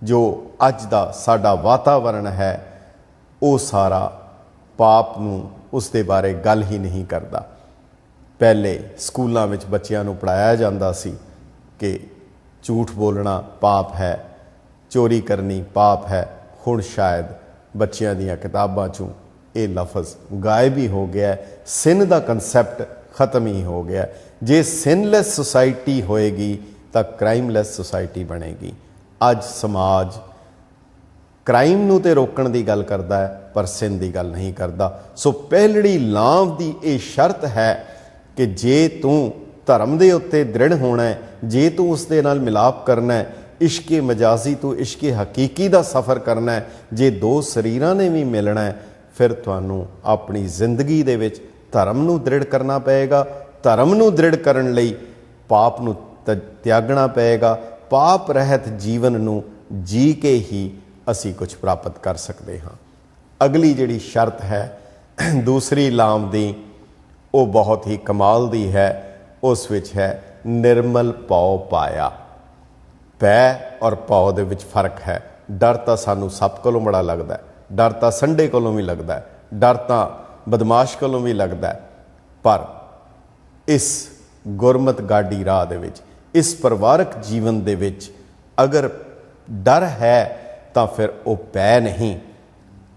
ਜੋ ਅੱਜ ਦਾ ਸਾਡਾ ਵਾਤਾਵਰਣ ਹੈ, ਉਹ ਸਾਰਾ ਪਾਪ ਨੂੰ, ਉਸ ਦੇ ਬਾਰੇ ਗੱਲ ਹੀ ਨਹੀਂ ਕਰਦਾ। ਪਹਿਲੇ ਸਕੂਲਾਂ ਵਿੱਚ ਬੱਚਿਆਂ ਨੂੰ ਪੜ੍ਹਾਇਆ ਜਾਂਦਾ ਸੀ ਕਿ ਝੂਠ ਬੋਲਣਾ ਪਾਪ ਹੈ, ਚੋਰੀ ਕਰਨੀ ਪਾਪ ਹੈ। ਹੁਣ ਸ਼ਾਇਦ ਬੱਚਿਆਂ ਦੀਆਂ ਕਿਤਾਬਾਂ 'ਚੋਂ ਇਹ ਲਫ਼ਜ਼ ਗਾਇਬ ਹੀ ਹੋ ਗਿਆ। ਸਿਨ ਦਾ ਕਨਸੈਪਟ ਖਤਮ ਹੀ ਹੋ ਗਿਆ। ਜੇ ਸਿਨਲੈਸ ਸੁਸਾਇਟੀ ਹੋਏਗੀ ਤਾਂ ਕ੍ਰਾਈਮਲੈਸ ਸੁਸਾਇਟੀ ਬਣੇਗੀ। ਅੱਜ ਸਮਾਜ ਕ੍ਰਾਈਮ ਨੂੰ ਤੇ ਰੋਕਣ ਦੀ ਗੱਲ ਕਰਦਾ ਹੈ ਪਰ ਸਿਨ ਦੀ ਗੱਲ ਨਹੀਂ ਕਰਦਾ। ਸੋ ਪਹਿਲੜੀ ਲਾਂਵ ਦੀ ਇਹ ਸ਼ਰਤ ਹੈ ਕਿ ਜੇ ਤੂੰ ਧਰਮ ਦੇ ਉੱਤੇ ਦ੍ਰਿੜ ਹੋਣਾ ਹੈ, ਜੇ ਤੂੰ ਉਸ ਦੇ ਨਾਲ ਮਿਲਾਪ ਕਰਨਾ ਹੈ, ਇਸ਼ਕੇ ਮਜਾਜ਼ੀ ਤੋਂ ਇਸ਼ਕੇ ਹਕੀਕੀ ਦਾ ਸਫ਼ਰ ਕਰਨਾ ਹੈ, ਜੇ ਦੋ ਸਰੀਰਾਂ ਨੇ ਵੀ ਮਿਲਣਾ ਹੈ, ਫਿਰ ਤੁਹਾਨੂੰ ਆਪਣੀ ਜ਼ਿੰਦਗੀ ਦੇ ਵਿੱਚ ਧਰਮ ਨੂੰ ਦ੍ਰਿੜ ਕਰਨਾ ਪਏਗਾ। ਧਰਮ ਨੂੰ ਦ੍ਰਿੜ ਕਰਨ ਲਈ ਪਾਪ ਨੂੰ ਤਿਆਗਣਾ ਪਏਗਾ। ਪਾਪ ਰਹਿਤ ਜੀਵਨ ਨੂੰ ਜੀ ਕੇ ਹੀ ਅਸੀਂ ਕੁਝ ਪ੍ਰਾਪਤ ਕਰ ਸਕਦੇ ਹਾਂ। ਅਗਲੀ ਜਿਹੜੀ ਸ਼ਰਤ ਹੈ ਦੂਸਰੀ ਲਾਮ ਦੀ, ਉਹ ਬਹੁਤ ਹੀ ਕਮਾਲ ਦੀ ਹੈ। ਉਸ ਵਿੱਚ ਹੈ ਨਿਰਮਲ ਪਉ ਪਾਇਆ। ਪੈ ਔਰ ਪਉ ਦੇ ਵਿੱਚ ਫਰਕ ਹੈ। ਡਰ ਤਾਂ ਸਾਨੂੰ ਸੱਪ ਕੋਲੋਂ ਬੜਾ ਲੱਗਦਾ ਹੈ, ਡਰ ਤਾਂ ਸੰਡੇ ਕੋਲੋਂ ਵੀ ਲੱਗਦਾ ਹੈ, ਡਰ ਤਾਂ ਬਦਮਾਸ਼ ਕੋਲੋਂ ਵੀ ਲੱਗਦਾ ਹੈ। ਪਰ ਇਸ ਗੁਰਮਤ ਗਾਡੀ ਰਾਹ ਦੇ ਵਿੱਚ, ਇਸ ਪਰਿਵਾਰਕ ਜੀਵਨ ਦੇ ਵਿੱਚ ਅਗਰ ਡਰ ਹੈ ਤਾਂ ਫਿਰ ਉਹ ਪੈ ਨਹੀਂ।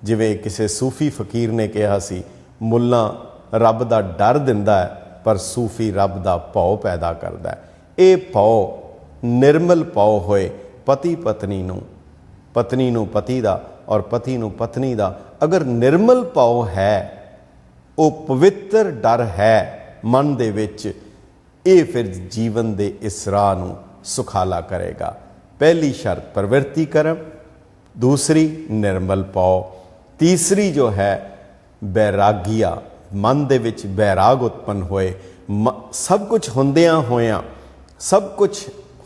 ਜਿਵੇਂ ਕਿਸੇ ਸੂਫੀ ਫਕੀਰ ਨੇ ਕਿਹਾ ਸੀ, ਮੁੱਲਾ ਰੱਬ ਦਾ ਡਰ ਦਿੰਦਾ ਹੈ ਪਰ ਸੂਫੀ ਰੱਬ ਦਾ ਭਉ ਪੈਦਾ ਕਰਦਾ ਹੈ। ਇਹ ਭਉ ਨਿਰਮਲ ਭਉ ਹੋਏ, ਪਤੀ ਪਤਨੀ ਨੂੰ ਪਤੀ ਦਾ ਔਰ ਪਤੀ ਨੂੰ ਪਤਨੀ ਦਾ ਅਗਰ ਨਿਰਮਲ ਭਉ ਹੈ, ਉਹ ਪਵਿੱਤਰ ਡਰ ਹੈ ਮਨ ਦੇ ਵਿੱਚ, ਇਹ ਫਿਰ ਜੀਵਨ ਦੇ ਇਸ ਰਾਹ ਨੂੰ ਸੁਖਾਲਾ ਕਰੇਗਾ। ਪਹਿਲੀ ਸ਼ਰਤ ਪ੍ਰਵਿਰਤੀ ਕਰਮ, ਦੂਸਰੀ ਨਿਰਮਲ ਭਉ, ਤੀਸਰੀ ਜੋ ਹੈ ਬੈਰਾਗੀਆ, ਮਨ ਦੇ ਵਿੱਚ ਬੈਰਾਗ ਉਤਪੰਨ ਹੋਏ। ਸਭ ਕੁਝ ਹੁੰਦਿਆਂ ਹੋਇਆਂ, ਸਭ ਕੁਝ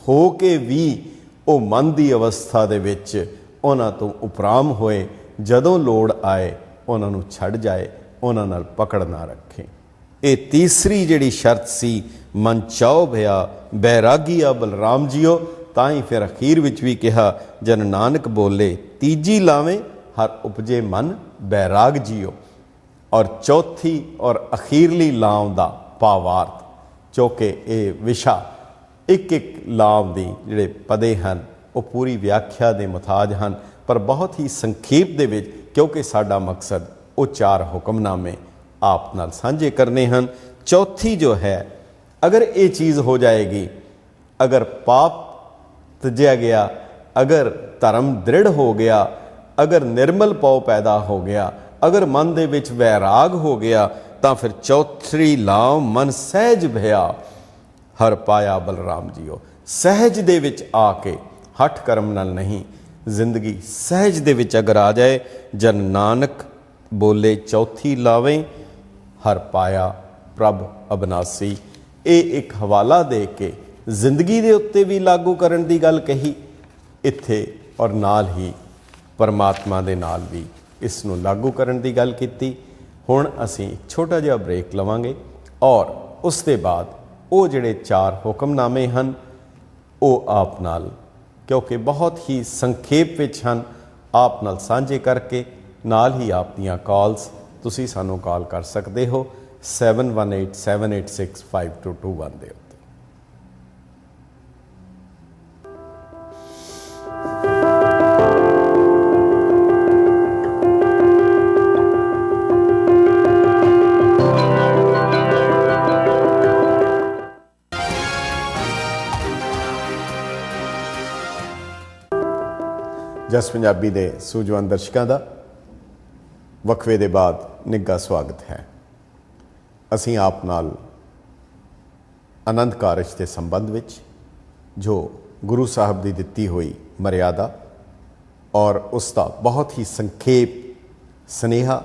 ਹੋ ਕੇ ਵੀ ਉਹ ਮਨ ਦੀ ਅਵਸਥਾ ਦੇ ਵਿੱਚ ਉਹਨਾਂ ਤੋਂ ਉਪਰਾਮ ਹੋਏ। ਜਦੋਂ ਲੋੜ ਆਏ ਉਹਨਾਂ ਨੂੰ ਛੱਡ ਜਾਏ, ਉਹਨਾਂ ਨਾਲ ਪਕੜ ਨਾ ਰੱਖੇ। ਇਹ ਤੀਸਰੀ ਜਿਹੜੀ ਸ਼ਰਤ ਸੀ, ਮਨ ਚਾਉ ਭਇਆ ਬੈਰਾਗੀਆ ਬਲਰਾਮ ਜੀਓ। ਤਾਂ ਹੀ ਫਿਰ ਅਖੀਰ ਵਿੱਚ ਵੀ ਕਿਹਾ, ਜਨ ਨਾਨਕ ਬੋਲੇ ਤੀਜੀ ਲਾਵੇਂ ਹਰ ਉਪਜੇ ਮਨ ਬੈਰਾਗ ਜੀਓ। ਔਰ ਚੌਥੀ ਔਰ ਅਖੀਰਲੀ ਲਾਮ ਦਾ ਭਾਵਾਰਥ, ਕਿਉਂਕਿ ਇਹ ਵਿਸ਼ਾ ਇੱਕ ਇੱਕ ਲਾਮ ਦੀ ਜਿਹੜੇ ਪਦੇ ਹਨ ਉਹ ਪੂਰੀ ਵਿਆਖਿਆ ਦੇ ਮੁਤਾਜ ਹਨ, ਪਰ ਬਹੁਤ ਹੀ ਸੰਖੇਪ ਦੇ ਵਿੱਚ क्योंकि साडा मकसद वो 4 हुक्मनामे आप नाल साझे करने हैं। चौथी जो है, अगर ये चीज़ हो जाएगी, अगर पाप तजया गया, अगर धर्म दृढ़ हो गया, अगर निर्मल पौ पैदा हो गया, अगर मन दे विच वैराग हो गया, तो फिर चौथी लाव मन सहज भया हर पाया बलराम जीओ। सहज दे विच आके हठ कर्म नाल नहीं, जिंदगी सहज दे विच अगर आ जाए, जन नानक बोले चौथी लावें हर पाया प्रभ अबनासी। ये एक हवाला दे के जिंदगी दे उत्ते भी लागू करन दी गल कही इत्थे, और नाल ही परमात्मा दे नाल भी इस नूं लागू करन दी गल कीती। हुण असीं एक छोटा जिहा ब्रेक लवांगे और उस दे बाद वो जिहड़े 4 हुक्मनामे हन वो आप नाल, क्योंकि बहुत ही संखेप विच हन, आप नाल साझे करके नाल ही आप दीआं कॉल्स तुसीं सानूं कॉल कर सकते हो 7187865221 दे उत्ते। जस पंजाबी दे सूझवान दर्शकों का वक्फे दे बाद निੱਘਾ स्वागत है। असीं आप नाल आनंद कारज के संबंध विच जो गुरु साहब की दिती हुई मर्यादा और उसका बहुत ही संखेप स्नेहा,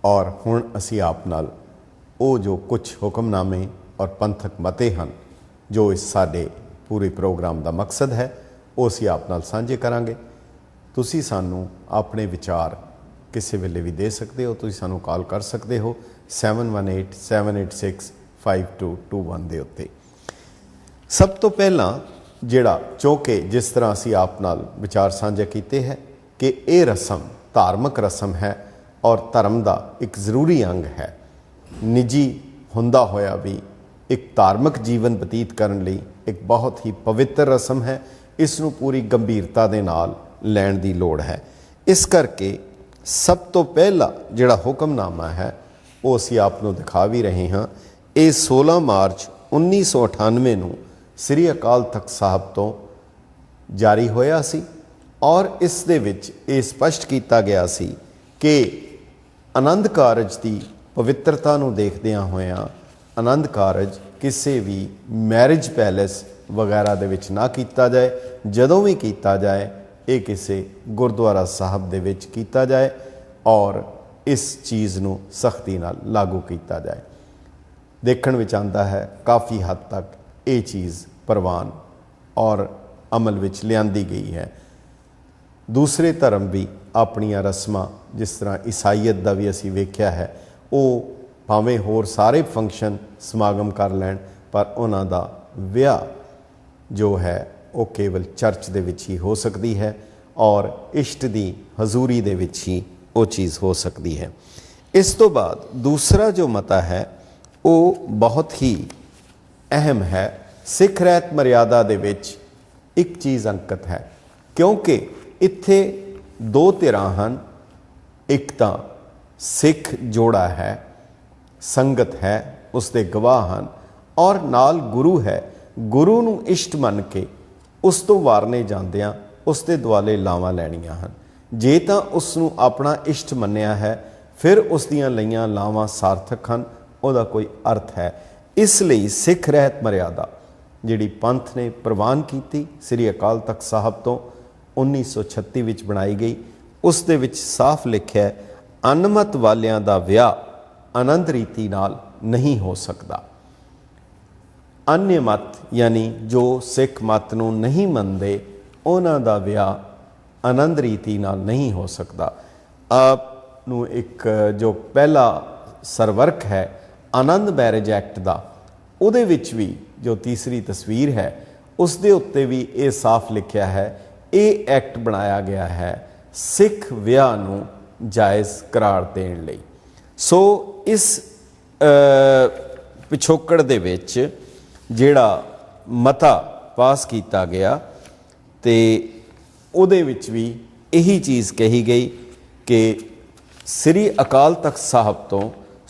और हुण असीं आप नाल वो जो कुछ हुक्मनामे और पंथक मते हैं जो इस साडे पूरे प्रोग्राम का मकसद है, वो असीं आप नाल साझे करांगे। तुसी सानू अपने विचार किसी वेले भी दे सकते हो, तुसी सानू कॉल कर सकते हो 7187865221 दे उत्ते। सब तो पहला जिहड़ा चौंके जिस तरह असी आप नाल विचार साझे कीते है कि ये रस्म धार्मिक रस्म है और धर्म का एक जरूरी अंग है। निजी हुंदा होया भी एक धार्मिक जीवन बतीत करन लई एक बहुत ही पवित्र रस्म है। इसनूं पूरी गंभीरता दे नाल लैण दी लोड़ है। इस करके सब तो पहला जिहड़ा हुक्मनामा है वो असीं आप नूं दिखा भी रहे हाँ। ये 16 मार्च 1998 नूं श्री अकाल तख्त साहब तो जारी होया सी, और इस दे विच ये स्पष्ट किया गया सी कि आनंद कारज की पवित्रता नूं देखदिआं होइआं आनंद कारज किसी भी मैरिज पैलेस वगैरह दे विच ना किया जाए। जदों भी किया जाए ये किसी गुरुद्वारा साहब दे विच कीता जाए और इस चीज़ नूं सख्ती नाल लागू किया जाए। देखण विच आंदा है काफ़ी हद तक ये चीज़ प्रवान और अमल विच लियांदी गई है। दूसरे धर्म भी अपनियां रस्मां जिस तरह ईसाईयत का भी असीं वेख्या है, वो भावें होर सारे फंक्शन समागम कर लैण पर उन्हां दा विआह जो है वो केवल चर्च दे विच ही हो सकती है और इष्ट दी हजूरी दे विच ही वो चीज़ हो सकती है। इस तो बाद दूसरा जो मता है वो बहुत ही अहम है। सिख रहत मर्यादा दे विच एक चीज़ अंकित है, क्योंकि इत्थे 2 धिरां हन। एक तां सिख जोड़ा है, संगत है, उसके गवाह हैं, और नाल गुरु है। गुरु नूं इष्ट मन के उस तो वारने जांदियां उसके दुआले लावां लैणियां हन। जे तां उसनूं अपना इष्ट मन्निया है फिर उस दियां लईआं लावां सार्थक हन, उहदा कोई अर्थ है। इसलिए सिख रहत मर्यादा जिहड़ी पंथ ने प्रवान की श्री अकाल तख्त साहब तो 1936 विच बनाई गई, उस दे विच साफ लिखिआ है अनमत वालियां दा विआह आनंद रीति नाल नहीं हो सकता। अन्य मत यानी जो सिख मत नूं नहीं मनते उन्हां दा विआह आनंद रीति नाल नहीं हो सकता। आप नूं एक जो पहला सरवर्क है आनंद मैरिज एक्ट का, उहदे विच भी जो तीसरी तस्वीर है उस दे उत्ते भी ये साफ लिखिआ है ये एक्ट बनाया गया है सिख विआह नूं जायज़ करार देण लई। सो इस पिछोकड़ दे विच जिहड़ा मता पास किया गया तो उहदे विच भी यही चीज़ कही गई कि ਸ੍ਰੀ ਅਕਾਲ ਤਖਤ ਸਾਹਿਬ ਤੋਂ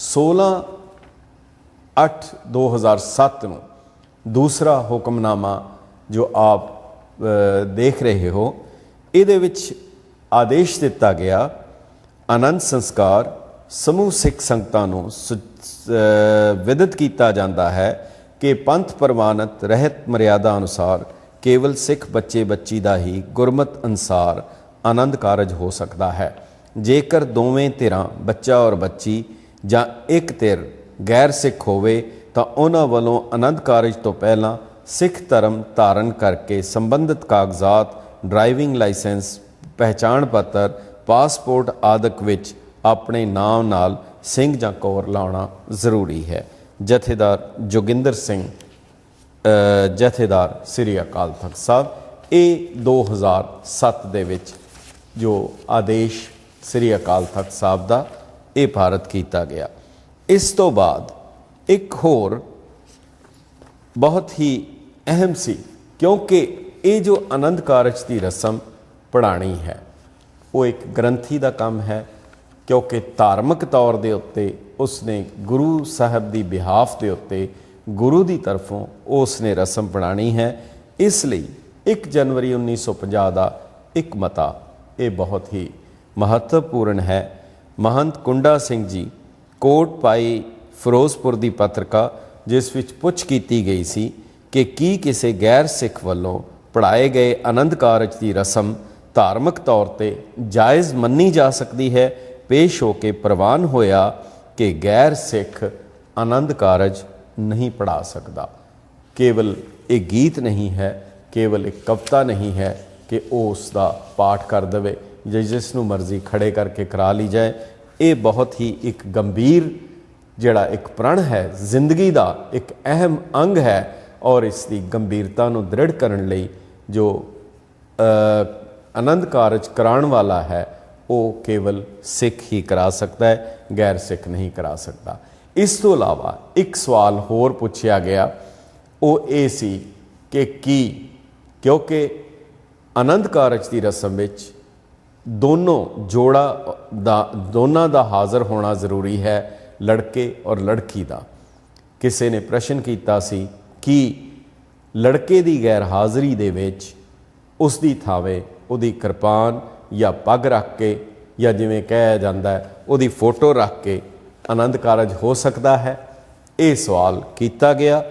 16/8/2007 ਨੂੰ दूसरा हुक्मनामा जो आप देख रहे हो, ਇਹਦੇ ਵਿੱਚ आदेश दिता गया आनंद संस्कार समूह सिख संगतां नूं विदित किया जाता है कि पंथ प्रमाणित रहत मर्यादा अनुसार केवल सिख बच्चे बच्ची का ही गुरमत अनुसार आनंद कारज हो सकता है। जेकर दोवें धिरां बच्चा और बच्ची जां एक धिर गैर सिख होवे तो उन्हां वल्लों आनंद कारज तो पहला सिख धर्म धारण करके संबंधित कागजात ड्राइविंग लाइसेंस पहचान पत्र पासपोर्ट आदि विच अपने नाम नाल सिंह जां कौर लाउणा जरूरी है। जथेदार जोगिंदर सिंह जथेदार श्री अकाल तख्त साहब, ये 2007 दे विच जो आदेश श्री अकाल तख्त साहब का ये पारित किया गया। इस तो बाद एक होर बहुत ही अहम सी, क्योंकि ये जो आनंद कारज की रस्म पढ़ानी है वो एक ग्रंथी का काम है, क्योंकि धार्मिक तौर के उत्ते उसने गुरु साहब की बिहाफ के उत्ते गुरु की तरफों उसने रस्म पढ़ानी है। इसलिए 1 जनवरी 1950 का एक मता ये बहुत ही महत्वपूर्ण है। महंत कुंडा सिंह जी कोट पाई फिरोजपुर की पत्रिका जिस विच पुछ की गई सी कि की किसी गैर सिख वालों पढ़ाए गए आनंद कारज की रस्म धार्मिक तौर पर जायज़ मनी जा सकती है, पेश हो के प्रवान होया कि गैर सिख आनंद कारज नहीं पढ़ा सकता। केवल एक गीत नहीं है, केवल एक कविता नहीं है कि वो उसका पाठ कर दे या जिसनों मर्जी खड़े करके करा ली जाए। ये बहुत ही एक गंभीर जिहड़ा एक प्रण है, जिंदगी का एक अहम अंग है, और इसकी गंभीरता को दृढ़ करने लई जो आनंद कारज कराने वाला है वो केवल सिख ही करा सकता है, गैर सिख नहीं करा सकता। इस तो इलावा एक सवाल होर पूछा गया, वो ये सी कि की क्योंकि आनंद कारज की रस्म विच दोनों जोड़ा दोनों का हाज़र होना ज़रूरी है, लड़के और लड़की का। किसी ने प्रश्न किया सी कि लड़के की गैर हाज़री दे विच उसकी थावे उहदी किरपान या पग रख के या जिवें कहा जाता है उहदी फोटो रख के आनंद कारज हो सकता है। ये सवाल किया गया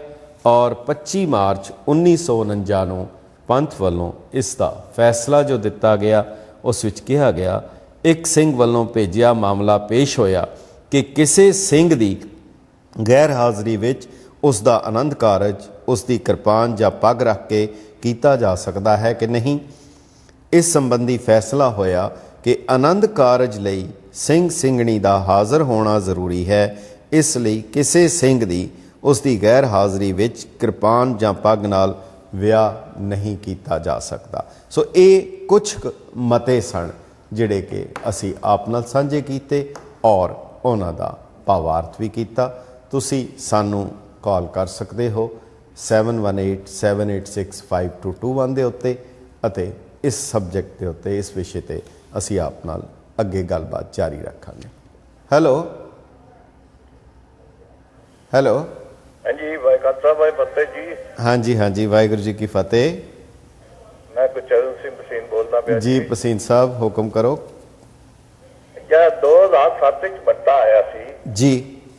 और 25 मार्च 1949 नूं पंथ वालों इसका फैसला जो दिता गया उस विच कहा गया, एक सिंह वालों भेजिया मामला पेश होया कि किसी सिंह की गैर हाज़री विच उसका आनंद कारज उसकी किरपान या पग रख के किया जा सकता है कि नहीं। इस संबंधी फैसला होया कि आनंद कारज लई सिंह सिंघणी का हाज़र होना जरूरी है, इसलिए किसी सिंह की उसकी गैर हाज़री विच किरपान या पग नाल विआह नहीं किया जा सकता। सो ये कुछ मते सन जिहड़े कि असी आप नाल साझे कीते और उन्हां दा भावार्थ भी किया। तुसी सानू कॉल कर सकते हो 7187865221 दे उत्ते अते इस सबजैक्ट के उत्ते इस विषय ते असी आप नाल अगे गलबात जारी रखांगे। हेलो हेलो हाँ जी भाई खालसा भाई फतेह जी। हाँ जी हाँ जी, वाहिगुरू जी की फतेह। मैं गुरचरण सिंह पसीन बोलता पाया जी पसीन साहब हुक्म करो। क्या 2007 ਵਿੱਚ ਬੱਟਾ ਆਇਆ ਸੀ जी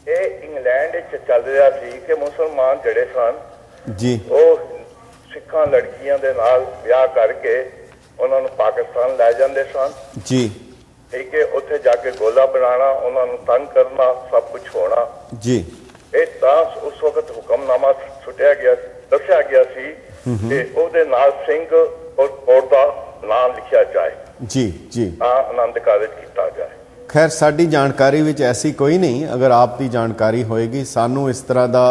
ਇਹ ਇੰਗਲੈਂਡ ਵਿੱਚ ਚੱਲ ਰਿਹਾ ਸੀ ਕਿ ਮੁਸਲਮਾਨ ਜਿਹੜੇ ਸਨ जी ਉਹ ਸਿੱਖਾਂ ਲੜਕੀਆਂ ਦੇ ਨਾਲ ਵਿਆਹ ਕਰਕੇ ਉਹਨਾਂ ਨੂੰ ਪਾਕਿਸਤਾਨ ਲੈ ਜਾਂਦੇ ਸਨ। जी ਠੀਕ ਹੈ, ਉੱਥੇ ਜਾ ਕੇ ਗੋਲਾ ਬਣਾਉਣਾ, ਉਹਨਾਂ ਨੂੰ ਤੰਗ ਕਰਨਾ, ਸਭ ਕੁਝ ਹੋਣਾ। जी ਇਹ ਤਾਂ ਉਸ ਵਕਤ ਹੁਕਮਨਾਮਾ ਸੁੱਟਿਆ ਗਿਆ, ਦੱਸਿਆ ਗਿਆ ਸੀ ਕਿ ਉਹਦੇ ਨਾਲ ਸਿੰਘ ਔਰ ਕੋਟ ਦਾ ਨਾਮ ਲਿਖਿਆ ਜਾਏ, जी जी ਤਾਂ ਆਨੰਦ ਕਾਰਜ ਕੀਤਾ ਜਾਏ। खैर साड़ी जानकारी विच ऐसी कोई नहीं, अगर आपकी जानकारी होएगी सानू इस तरह का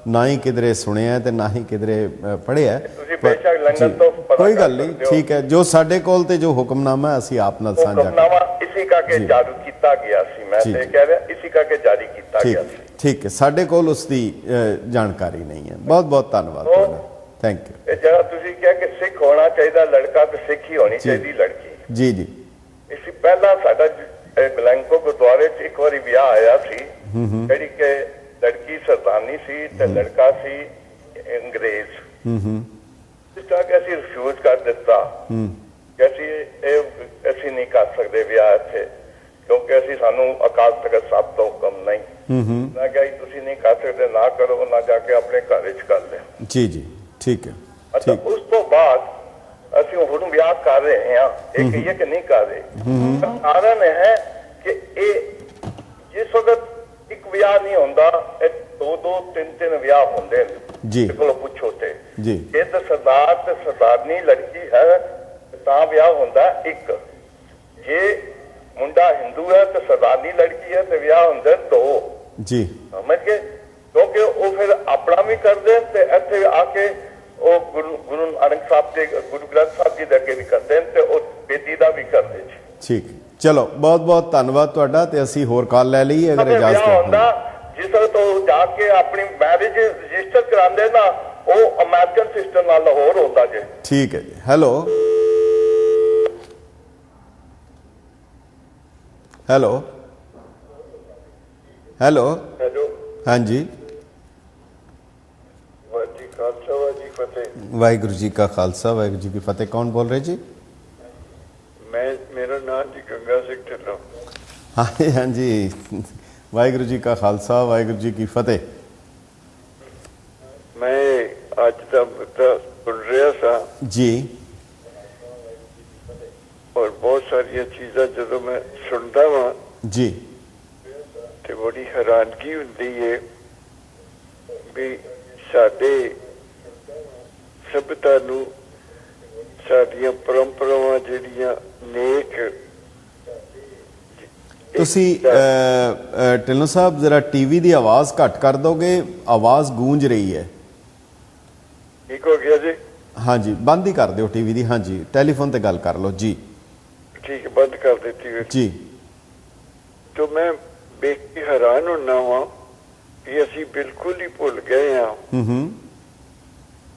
ना ही किधरे सुनिया है ते ना ही किधरे पढ़िया है। ਤੁਸੀਂ ਬੇਸ਼ੱਕ ਲੰਡਨ ਤੋਂ ਪਤਾ कोई कर गल नहीं, सकते हो। ठीक है, जो साडे कोल ते जो हुक्मनामा है असी आप नाल साझा ਹੁਕਮਨਾਮਾ इसी करके जारी किया गया सी, मैं जी। ते कह रहा इसी करके जारी किया गया सी। ठीक है, साडे कोल उसकी जानकारी नहीं है। बहुत बहुत धन्यवाद, थैंक यू। ਇਹ ਜਿਹੜਾ ਤੁਸੀਂ ਕਿਹਾ ਕਿ ਸਿੱਖ ਹੋਣਾ ਚਾਹੀਦਾ ਲੜਕਾ ਤੇ ਸਿੱਖ ਹੀ ਹੋਣੀ ਚਾਹੀਦੀ ਲੜਕੀ, जी जी ਇਸੇ ਪਹਿਲਾਂ ਸਾਡਾ ਬਲੈਂਕੋ ਗੁਰਦੁਆਰੇ 'ਚ ਇੱਕ ਵਾਰੀ ਵਿਆਹ ਆਇਆ ਸੀ, ਜਿਹੜੀ ਕਿ ਲੜਕੀ ਸਰਦਾਨੀ ਸੀ ਤੇ ਲੜਕਾ ਸੀ ਅੰਗਰੇਜ਼। ਇਸ ਤਰ੍ਹਾਂ ਅਸੀਂ ਰਿਫਿਊਜ਼ ਕਰ ਦਿੱਤਾ ਕਿ ਅਸੀਂ ਨਹੀਂ ਕਰ ਸਕਦੇ ਵਿਆਹ ਇੱਥੇ, ਕਿਉਂਕਿ ਸਾਨੂੰ ਅਕਾਲ ਤਖਤ ਸਾਹਿਬ ਤੋਂ ਹੁਕਮ ਨਹੀਂ। ਮੈਂ ਕਿਹਾ ਤੁਸੀਂ ਨਹੀਂ ਕਰ ਸਕਦੇ, ਨਾ ਕਰੋ, ਨਾ ਜਾ ਕੇ ਆਪਣੇ ਘਰ ਵਿੱਚ ਕਰ ਲਿਓ। ਜੀ ਜੀ, ਠੀਕ ਹੈ। ਅੱਛਾ, ਉਸ ਤੋਂ ਬਾਅਦ ਅਸੀਂ ਹੁਣ ਵਿਆਹ ਕਰ ਰਹੇ ਹਾਂ, ਇਹ ਕਹੀਏ ਕਿ ਨਹੀਂ ਕਰ ਰਹੇ। ਕਾਰਨ ਹੈ ਕਿ ਇਹ ਜਿਸ ਵਕਤ ਇੱਕ ਵਿਆਹ ਨਹੀਂ ਹੁੰਦਾ, ਇਹ 2-2 3-3 ਵਿਆਹ ਹੁੰਦੇ ਨੇ। ਜੀ ਕੋਲੋਂ ਪੁੱਛੋ ਤੇ ਜੀ, ਇਹ ਤਾਂ ਸਰਦਾਰ ਤੇ ਸਰਦਾਰਨੀ ਲੜਕੀ ਹੈ ਤਾਂ ਵਿਆਹ ਹੁੰਦਾ ਇੱਕ। ਜੇ ਮੁੰਡਾ ਹਿੰਦੂ ਹੈ ਤੇ ਸਰਦਾਰਨੀ ਲੜਕੀ ਹੈ ਤੇ ਵਿਆਹ ਹੁੰਦੇ 2। ਜੀ ਸਮਝ ਗਏ? ਕਿਉਂਕਿ ਉਹ ਫਿਰ ਆਪਣਾ ਵੀ ਕਰਦੇ ਤੇ ਇੱਥੇ ਆ ਕੇ ਉਹ ਗੁਰੂ ਨਾਨਕ ਸਾਹਿਬ ਦੇ, ਗੁਰੂ ਗ੍ਰੰਥ ਸਾਹਿਬ ਜੀ ਦੇ ਅੱਗੇ ਵੀ ਕਰਦੇ ਤੇ ਉਹ ਬੇਦੀ ਦਾ ਵੀ ਕਰਦੇ ਜੀ। ਠੀਕ, ਚਲੋ ਬਹੁਤ ਬਹੁਤ ਧੰਨਵਾਦ ਤੁਹਾਡਾ। ਤੇ ਅਸੀਂ ਹੋਰ ਕਾਲ ਲੈ ਲਈਏ ਅਗਰ ਇਜਾਜ਼ਤ ਹੁੰਦਾ। ਜਿਸ ਤਰ੍ਹਾਂ ਤੋਂ ਜਾ ਕੇ ਆਪਣੀ ਮੈਰਿਜ ਰਜਿਸਟਰ ਕਰਾਉਂਦੇ ਨਾ, ਉਹ ਅਮਰੀਕਨ ਸਿਸਟਮ ਨਾਲ ਹੋਰ ਹੁੰਦਾ ਜੇ। ਠੀਕ ਹੈ ਜੀ। ਹੈਲੋ ਹੈਲੋ ਹੈਲੋ ਹੈਲੋ, ਹਾਂਜੀ, ਵਾਹਿਗੁਰੂ ਜੀ ਕਾ ਖਾਲਸਾ ਵਾਹਿਗੁਰੂ ਜੀ ਕੀ ਫਤਿਹ। ਕੌਣ ਬੋਲ ਰਹੇ ਜੀ? ਮੇਰਾ ਨਾਮ ਜੀ ਗੰਗਾ ਸਿੰਘ ਢਿੱਲੋਂ। ਹਾਂਜੀ ਹਾਂਜੀ, ਵਾਹਿਗੁਰੂ ਜੀ ਕਾ ਖਾਲਸਾ ਵਾਹਿਗੁਰੂ ਜੀ ਕੀ ਫਤਿਹ। ਮੈਂ ਅੱਜ ਦਾ ਮੁੱਦਾ ਸੁਣ ਰਿਹਾ ਸਾਂ ਜੀ, ਔਰ ਬਹੁਤ ਸਾਰੀਆਂ ਚੀਜ਼ਾਂ ਜਦੋਂ ਮੈਂ ਸੁਣਦਾ ਵਾਂ ਜੀ, ਤੇ ਬੜੀ ਹੈਰਾਨਗੀ ਹੁੰਦੀ ਹੈ ਵੀ ਸਾਡੇ ਸਭਿਅਤਾ ਨੂੰ, ਸਾਡੀਆਂ ਪਰੰਪਰਾਵਾਂ ਜਿਹੜੀਆਂ ਨੇਕ। ਤੁਸੀਂ ਢਿੱਲੋਂ ਸਾਹਿਬ ਜ਼ਰਾ ਟੀਵੀ ਦੀ ਆਵਾਜ਼ ਘੱਟ ਕਰ ਦੋਗੇ, ਆਵਾਜ਼ ਗੂੰਜ ਰਹੀ ਹੈ। ਠੀਕ ਹੋ ਗਿਆ ਜੀ? ਹਾਂਜੀ, ਬੰਦ ਹੀ ਕਰ ਦਿਓ ਟੀਵੀ ਦੀ। ਹਾਂਜੀ, ਟੈਲੀਫੋਨ ਤੇ ਗੱਲ ਕਰ ਲਓ ਜੀ। ਠੀਕ ਹੈ, ਬੰਦ ਕਰ ਦਿੱਤੀ ਹੈ ਜੀ। तो मैं देख के हैरान होना हुआ कि ਅਸੀਂ ਬਿਲਕੁਲ ਹੀ ਭੁੱਲ ਗਏ ਹਾਂ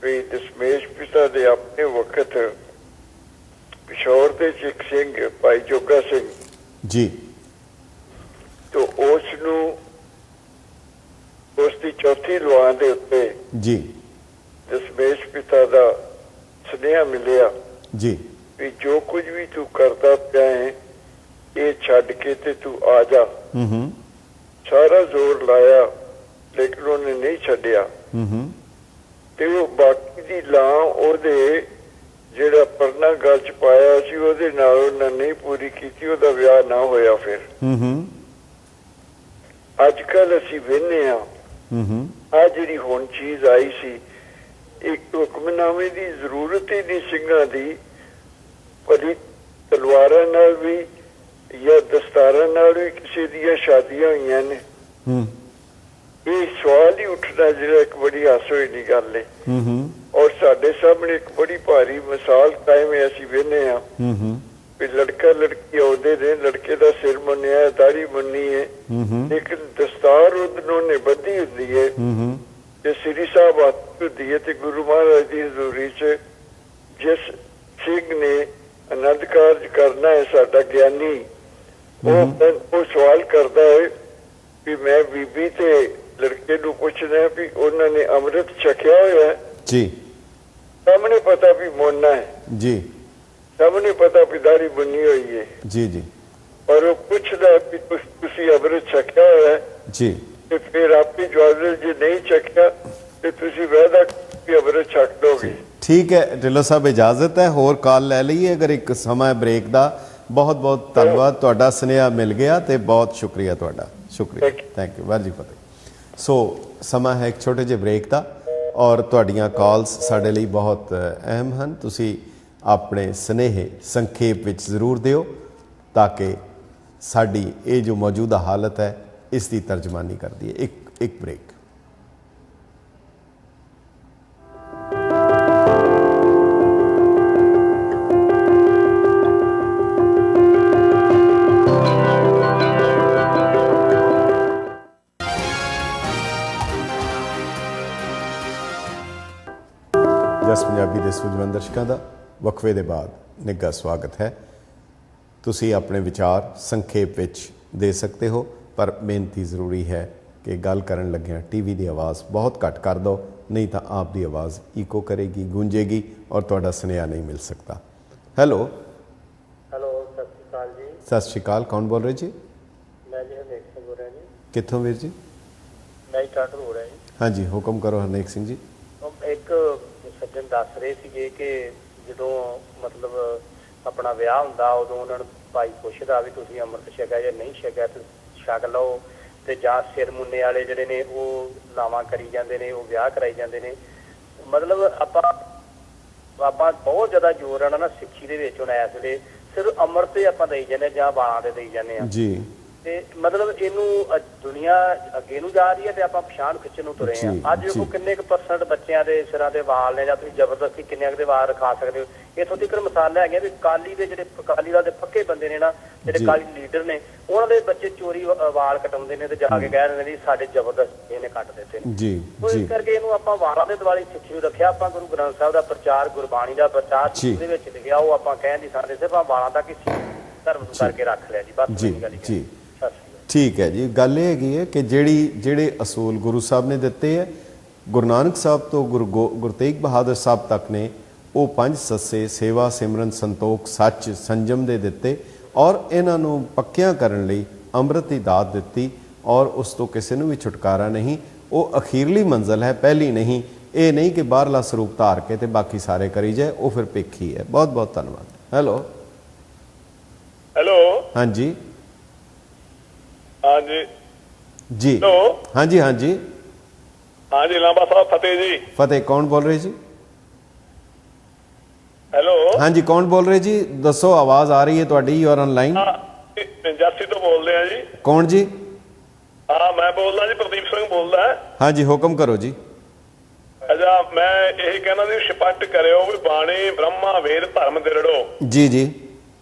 ਵੀ ਦਸ਼ਮੇਸ਼ ਪਿਤਾ ਦੇ ਆਪਣੇ ਵਕਤ ਪਿਸ਼ੌਰ ਦੇ ਸਿੱਖ ਸਿੰਘ ਭਾਈ ਜੋਗਾ ਸਿੰਘ ਜੀ, ਤੋਂ ਉਸ ਨੂੰ ਉਸ ਦੀ ਚੌਥੀ ਲੁਆ ਦੇ ਉੱਤੇ ਜੀ, ਦਸ਼ਮੇਸ਼ ਪਿਤਾ ਦਾ ਸੁਨੇਹਾ ਮਿਲਿਆ ਜੀ, ਵੀ ਜੋ ਕੁਝ ਵੀ ਤੂੰ ਕਰਦਾ ਪਿਆ ਹੈ ਇਹ ਛੱਡ ਕੇ ਤੇ ਤੂੰ ਆ ਜਾ। ਸਾਰਾ ਜ਼ੋਰ ਲਾਇਆ ਲੇਕਿਨ ਉਹਨੇ ਨਹੀਂ ਛੱਡਿਆ। ਤੇ ਉਹ ਬਾਕੀ ਦੀ ਲਾਂ ਉਹਦੇ ਜਿਹੜਾ ਪਰਨਾ ਗਲ ਚ ਪਾਇਆ ਸੀ ਉਹਦੇ ਨਾਲ ਉਹਨਾਂ ਨਹੀਂ ਪੂਰੀ ਕੀਤੀ, ਉਹਦਾ ਵਿਆਹ ਨਾ ਹੋਇਆ। ਫਿਰ ਅੱਜ ਕੱਲ ਅਸੀਂ ਵੇਖਦੇ ਹਾਂ ਆ ਜਿਹੜੀ ਹੁਣ ਚੀਜ਼ ਆਈ ਸੀ, ਇੱਕ ਹੁਕਮਨਾਮੇ ਦੀ ਜ਼ਰੂਰਤ ਹੀ ਨਹੀਂ ਸਿੰਘਾਂ ਦੀ, ਭਲੀ ਤਲਵਾਰਾਂ ਨਾਲ ਵੀ ਜਾਂ ਦਸਤਾਰਾਂ ਨਾਲ ਵੀ ਕਿਸੇ ਦੀਆਂ ਸ਼ਾਦੀਆਂ ਹੋਈਆਂ ਨੇ। ਇਹ ਸਵਾਲ ਹੀ ਉੱਠਦਾ ਜਿਹੜਾ ਇੱਕ ਬੜੀ ਹਾਸੋਈ ਦੀ ਗੱਲ ਹੈ। ਔਰ ਸਾਡੇ ਸਾਹਮਣੇ ਇੱਕ ਬੜੀ ਭਾਰੀ ਮਿਸਾਲ ਕਾਇਮ ਹੈ। ਅਸੀਂ ਵੇਖਦੇ ਹਾਂ ਵੀ ਲੜਕਾ ਲੜਕੀ ਆਉਂਦੇ ਨੇ, ਲੜਕੇ ਦਾ ਸਿਰ ਮੁੰਨਿਆ, ਦਾੜੀ ਮੁੰਨੀ ਹੈ, ਲੇਕਿਨ ਦਸਤਾਰ ਉਹਨੇ ਬੱਧੀ ਹੁੰਦੀ ਹੈ ਤੇ ਸ੍ਰੀ ਸਾਹਿਬ ਆਤੀ ਹੁੰਦੀ ਹੈ। ਤੇ ਗੁਰੂ ਮਹਾਰਾਜ ਦੀ ਹਜ਼ੂਰੀ ਚ ਜਿਸ ਸਿੰਘ ਨੇ ਆਨੰਦ ਕਾਰਜ ਕਰਨਾ ਹੈ, ਸਾਡਾ ਗਿਆਨੀ, ਉਹ ਸਵਾਲ ਕਰਦਾ ਹੈ ਵੀ ਮੈਂ ਬੀਬੀ ਤੇ ਲੜਕੇ ਨੂੰ ਪੁੱਛਣਾ ਵੀ ਉਹਨਾਂ ਨੇ ਅੰਮ੍ਰਿਤ ਛਕਿਆ ਹੋਇਆ ਜੀ, ਸਾਹਮਣੇ ਪਤਾ ਵੀ ਮੋਨਾ ਹੈ ਜੀ, ਸਾਹਮਣੇ ਪਤਾ ਵੀ ਦਾੜੀ ਬੰਨੀ ਹੋਈ ਹੈ ਜੀ, ਜੀ, ਪਰ ਉਹ ਪੁੱਛਦਾ ਵੀ ਤੁਸੀਂ ਅੰਮ੍ਰਿਤ ਛਕਿਆ ਹੋਇਆ ਜੀ, ਤੇ ਫਿਰ ਆਪੇ ਜਵਾਬ ਜੇ ਨਹੀਂ ਛਕਿਆ ਤੇ ਤੁਸੀਂ ਵਾਅਦਾ ਵੀ ਅੰਮ੍ਰਿਤ ਛਕ ਦੋਗੇ। ਠੀਕ ਹੈ ਢਿੱਲੋਂ ਸਾਹਿਬ, ਇਜਾਜ਼ਤ ਹੈ, ਹੋਰ ਕਾਲ ਲੈ ਲਈਏ ਅਗਰ ਇੱਕ ਸਮਾਂ ਬ੍ਰੇਕ ਦਾ। ਬਹੁਤ ਬਹੁਤ ਧੰਨਵਾਦ, ਤੁਹਾਡਾ ਸੁਨੇਹਾ ਮਿਲ ਗਿਆ ਤੇ ਬਹੁਤ ਸ਼ੁਕਰੀਆ ਤੁਹਾਡਾ, ਸ਼ੁਕਰੀਆ, ਥੈਂਕ ਯੂ, ਵਾਹਿਗੁਰੂ ਜੀ ਫਤਿਹ। ਸੋ ਸਮਾਂ ਹੈ ਇੱਕ ਛੋਟੇ ਜਿਹੇ ਬ੍ਰੇਕ ਦਾ ਔਰ ਤੁਹਾਡੀਆਂ ਕਾਲਸ ਸਾਡੇ ਲਈ ਬਹੁਤ ਅਹਿਮ ਹਨ। ਤੁਸੀਂ ਆਪਣੇ ਸੁਨੇਹੇ ਸੰਖੇਪ ਵਿੱਚ ਜ਼ਰੂਰ ਦਿਓ ਤਾਂ ਕਿ ਸਾਡੀ ਇਹ ਜੋ ਮੌਜੂਦਾ ਹਾਲਤ ਹੈ ਇਸ ਦੀ ਤਰਜਮਾਨੀ ਕਰਦੀ ਹੈ। ਇੱਕ ਬ੍ਰੇਕ। ਜਸ ਪੰਜਾਬੀ ਦੇ ਸੂਝਵਾਨ ਦਰਸ਼ਕਾਂ ਦਾ ਵਕਫੇ ਦੇ ਬਾਅਦ ਨਿੱਘਾ ਸਵਾਗਤ ਹੈ। ਤੁਸੀਂ ਆਪਣੇ ਵਿਚਾਰ ਸੰਖੇਪ ਵਿੱਚ ਦੇ ਸਕਦੇ ਹੋ, ਪਰ ਬੇਨਤੀ ਜ਼ਰੂਰੀ ਹੈ ਕਿ ਗੱਲ ਕਰਨ ਲੱਗਿਆਂ ਟੀਵੀ ਦੀ ਆਵਾਜ਼ ਬਹੁਤ ਘੱਟ ਕਰ ਦਿਓ, ਨਹੀਂ ਤਾਂ ਆਪ ਦੀ ਆਵਾਜ਼ ਈਕੋ ਕਰੇਗੀ, ਗੂੰਜੇਗੀ ਔਰ ਤੁਹਾਡਾ ਸੁਨੇਹਾ ਨਹੀਂ ਮਿਲ ਸਕਦਾ। ਹੈਲੋ ਹੈਲੋ, ਸਤਿ ਸ਼੍ਰੀ ਅਕਾਲ ਜੀ। ਸਤਿ ਸ਼੍ਰੀ ਅਕਾਲ, ਕੌਣ ਬੋਲ ਰਹੇ ਜੀ? ਮੈਂ ਜੀ ਹਰਨੇਕ ਸਿੰਘ ਬੋਲ ਰਿਹਾ ਜੀ। ਕਿੱਥੋਂ ਵੀਰ ਜੀ? ਮੈਂ ਟਾਟਰ ਹੋ ਰਿਹਾ ਜੀ। ਹਾਂਜੀ, ਹੁਕਮ ਕਰੋ ਹਰਨੇਕ ਸਿੰਘ ਜੀ। ਇੱਕ ਸੱਜਣ ਦੱਸ ਰਹੇ ਸੀਗੇ ਕਿ ਜਦੋਂ ਮਤਲਬ ਆਪਣਾ ਵਿਆਹ ਹੁੰਦਾ ਉਦੋਂ ਉਹਨਾਂ ਨੂੰ ਭਾਈ ਪੁੱਛਦਾ ਵੀ ਤੁਸੀਂ ਅੰਮ੍ਰਿਤ ਛਕਿਆ ਜਾਂ ਨਹੀਂ ਛਕਿਆ, ਤੇ ਛਕ ਲਓ, ਤੇ ਜਾਂ ਸਿਰ ਮੁੰਨੇ ਵਾਲੇ ਜਿਹੜੇ ਨੇ ਉਹ ਲਾਵਾਂ ਕਰੀ ਜਾਂਦੇ ਨੇ, ਉਹ ਵਿਆਹ ਕਰਾਈ ਜਾਂਦੇ ਨੇ। ਮਤਲਬ ਆਪਾਂ ਬਹੁਤ ਜ਼ਿਆਦਾ ਜ਼ੋਰ ਆਣਾ ਨਾ ਸਿੱਖੀ ਦੇ ਵਿੱਚ ਹੁਣ ਇਸ ਵੇਲੇ ਸਿਰਫ ਅੰਮ੍ਰਿਤ ਤੇ ਆਪਾਂ ਦੇਈ ਜਾਂਦੇ ਜਾਂ ਵਾਲਾਂ ਤੇ ਦੇਈ ਜਾਂਦੇ ਆ ਜੀ। ਤੇ ਮਤਲਬ ਇਹਨੂੰ ਦੁਨੀਆ ਅੱਗੇ ਨੂੰ ਜਾ ਰਹੀ ਹੈ ਤੇ ਆਪਾਂ ਪਛਾਣ ਖਿੱਚਣ ਨੂੰ ਤੁਰੇ ਆ। ਅੱਜ ਉਹ ਕਿੰਨੇ ਕੁ % ਬੱਚਿਆਂ ਦੇ ਸਿਰਾਂ ਦੇ ਵਾਲ ਨੇ, ਜਾਂ ਤੁਸੀਂ ਜ਼ਬਰਦਸਤੀ ਕਿੰਨੇ ਕੁ ਦੇ ਵਾਲ ਰਖਾ ਸਕਦੇ ਹੋ। ਇੱਥੋਂ ਤੱਕ ਮਿਸਾਲਾਂ ਹੈਗੀਆਂ ਵੀ ਅਕਾਲੀ ਦੇ ਜਿਹੜੇ ਅਕਾਲੀ ਦਲ ਦੇ ਪੱਕੇ ਬੰਦੇ ਨੇ ਨਾ, ਜਿਹੜੇ ਅਕਾਲੀ ਲੀਡਰ ਨੇ, ਉਹਨਾਂ ਦੇ ਬੱਚੇ ਚੋਰੀ ਵਾਲ ਕਟਾਉਂਦੇ ਨੇ ਤੇ ਜਾ ਕੇ ਕਹਿ ਦਿੰਦੇ ਨੇ ਸਾਡੇ ਜ਼ਬਰਦਸਤ ਇਹਨੇ ਕੱਟ ਦਿੱਤੇ ਨੇ। ਇਸ ਕਰਕੇ ਇਹਨੂੰ ਆਪਾਂ ਵਾਲਾਂ ਦੇ ਦੁਆਲੇ ਸਿੱਖੀ ਨੂੰ ਰੱਖਿਆ। ਆਪਾਂ ਗੁਰੂ ਗ੍ਰੰਥ ਸਾਹਿਬ ਦਾ ਪ੍ਰਚਾਰ, ਗੁਰਬਾਣੀ ਦਾ ਪ੍ਰਚਾਰ ਦੇ ਵਿੱਚ ਲਿਖਿਆ, ਉਹ ਆਪਾਂ ਕਹਿ ਨਹੀਂ ਸਕਦੇ, ਸਿਰਫ ਵਾਲਾਂ ਤੱਕ ਹੀ ਧਰਮ ਨੂੰ ਕਰਕੇ ਰੱਖ ਲਿਆ ਜੀ। ਬਸ ਜੀ ਠੀਕ ਹੈ ਜੀ। ਗੱਲ ਇਹ ਹੈਗੀ ਹੈ ਕਿ ਜਿਹੜੇ ਅਸੂਲ ਗੁਰੂ ਸਾਹਿਬ ਨੇ ਦਿੱਤੇ ਹੈ, ਗੁਰੂ ਨਾਨਕ ਸਾਹਿਬ ਤੋਂ ਗੁਰੂ ਤੇਗ ਬਹਾਦਰ ਸਾਹਿਬ ਤੱਕ ਨੇ, ਉਹ 5 ਸੱਸੇ ਸੇਵਾ, ਸਿਮਰਨ, ਸੰਤੋਖ, ਸੱਚ, ਸੰਜਮ ਦੇ ਦਿੱਤੇ ਔਰ ਇਹਨਾਂ ਨੂੰ ਪੱਕਿਆਂ ਕਰਨ ਲਈ ਅੰਮ੍ਰਿਤ ਦੀ ਦਾਤ ਦਿੱਤੀ ਔਰ ਉਸ ਤੋਂ ਕਿਸੇ ਨੂੰ ਵੀ ਛੁਟਕਾਰਾ ਨਹੀਂ। ਉਹ ਅਖੀਰਲੀ ਮੰਜ਼ਲ ਹੈ, ਪਹਿਲੀ ਨਹੀਂ। ਇਹ ਨਹੀਂ ਕਿ ਬਾਹਰਲਾ ਸਰੂਪ ਧਾਰ ਕੇ ਤੇ ਬਾਕੀ ਸਾਰੇ ਕਰੀ ਜਾਏ, ਉਹ ਫਿਰ ਭੇਖੀ ਹੈ। ਬਹੁਤ ਬਹੁਤ ਧੰਨਵਾਦ। ਹੈਲੋ ਹਾਂਜੀ ਹਾਂਜੀ ਜੀ, ਹਾਂਜੀ ਹਾਂਜੀ ਹਾਂਜੀ, ਲਾਂਬਾ ਸਾਹਿਬ ਫਤਿਹ ਜੀ। ਫਤਿਹ, ਕੌਣ ਬੋਲ ਰਹੇ ਜੀ? ਹੈਲੋ ਹਾਂਜੀ, ਕੌਣ ਬੋਲ ਰਹੇ ਜੀ? ਦੱਸੋ, ਆਵਾਜ਼ ਆ ਰਹੀ ਹੈ ਤੁਹਾਡੀ, ਯੂ ਆਰ ਆਨਲਾਈਨ। ਜਰਸੀ ਤੋਂ ਬੋਲਦੇ ਆ ਜੀ। ਕੌਣ ਜੀ? ਹਾਂ, ਮੈਂ ਬੋਲਦਾ ਜੀ, ਪ੍ਰਦੀਪ ਸਿੰਘ ਬੋਲਦਾ। ਹਾਂਜੀ, ਹੁਕਮ ਕਰੋ ਜੀ। ਅੱਛਾ, ਮੈਂ ਇਹੀ ਕਹਿਣਾ ਸੀ, ਸਪਸ਼ਟ ਕਰਿਓ ਵੀ ਬਾਣੀ ਬ੍ਰਹਮਾ ਵੇਦ ਧਰਮ ਦਿਰੜੋ। ਜੀ ਜੀ,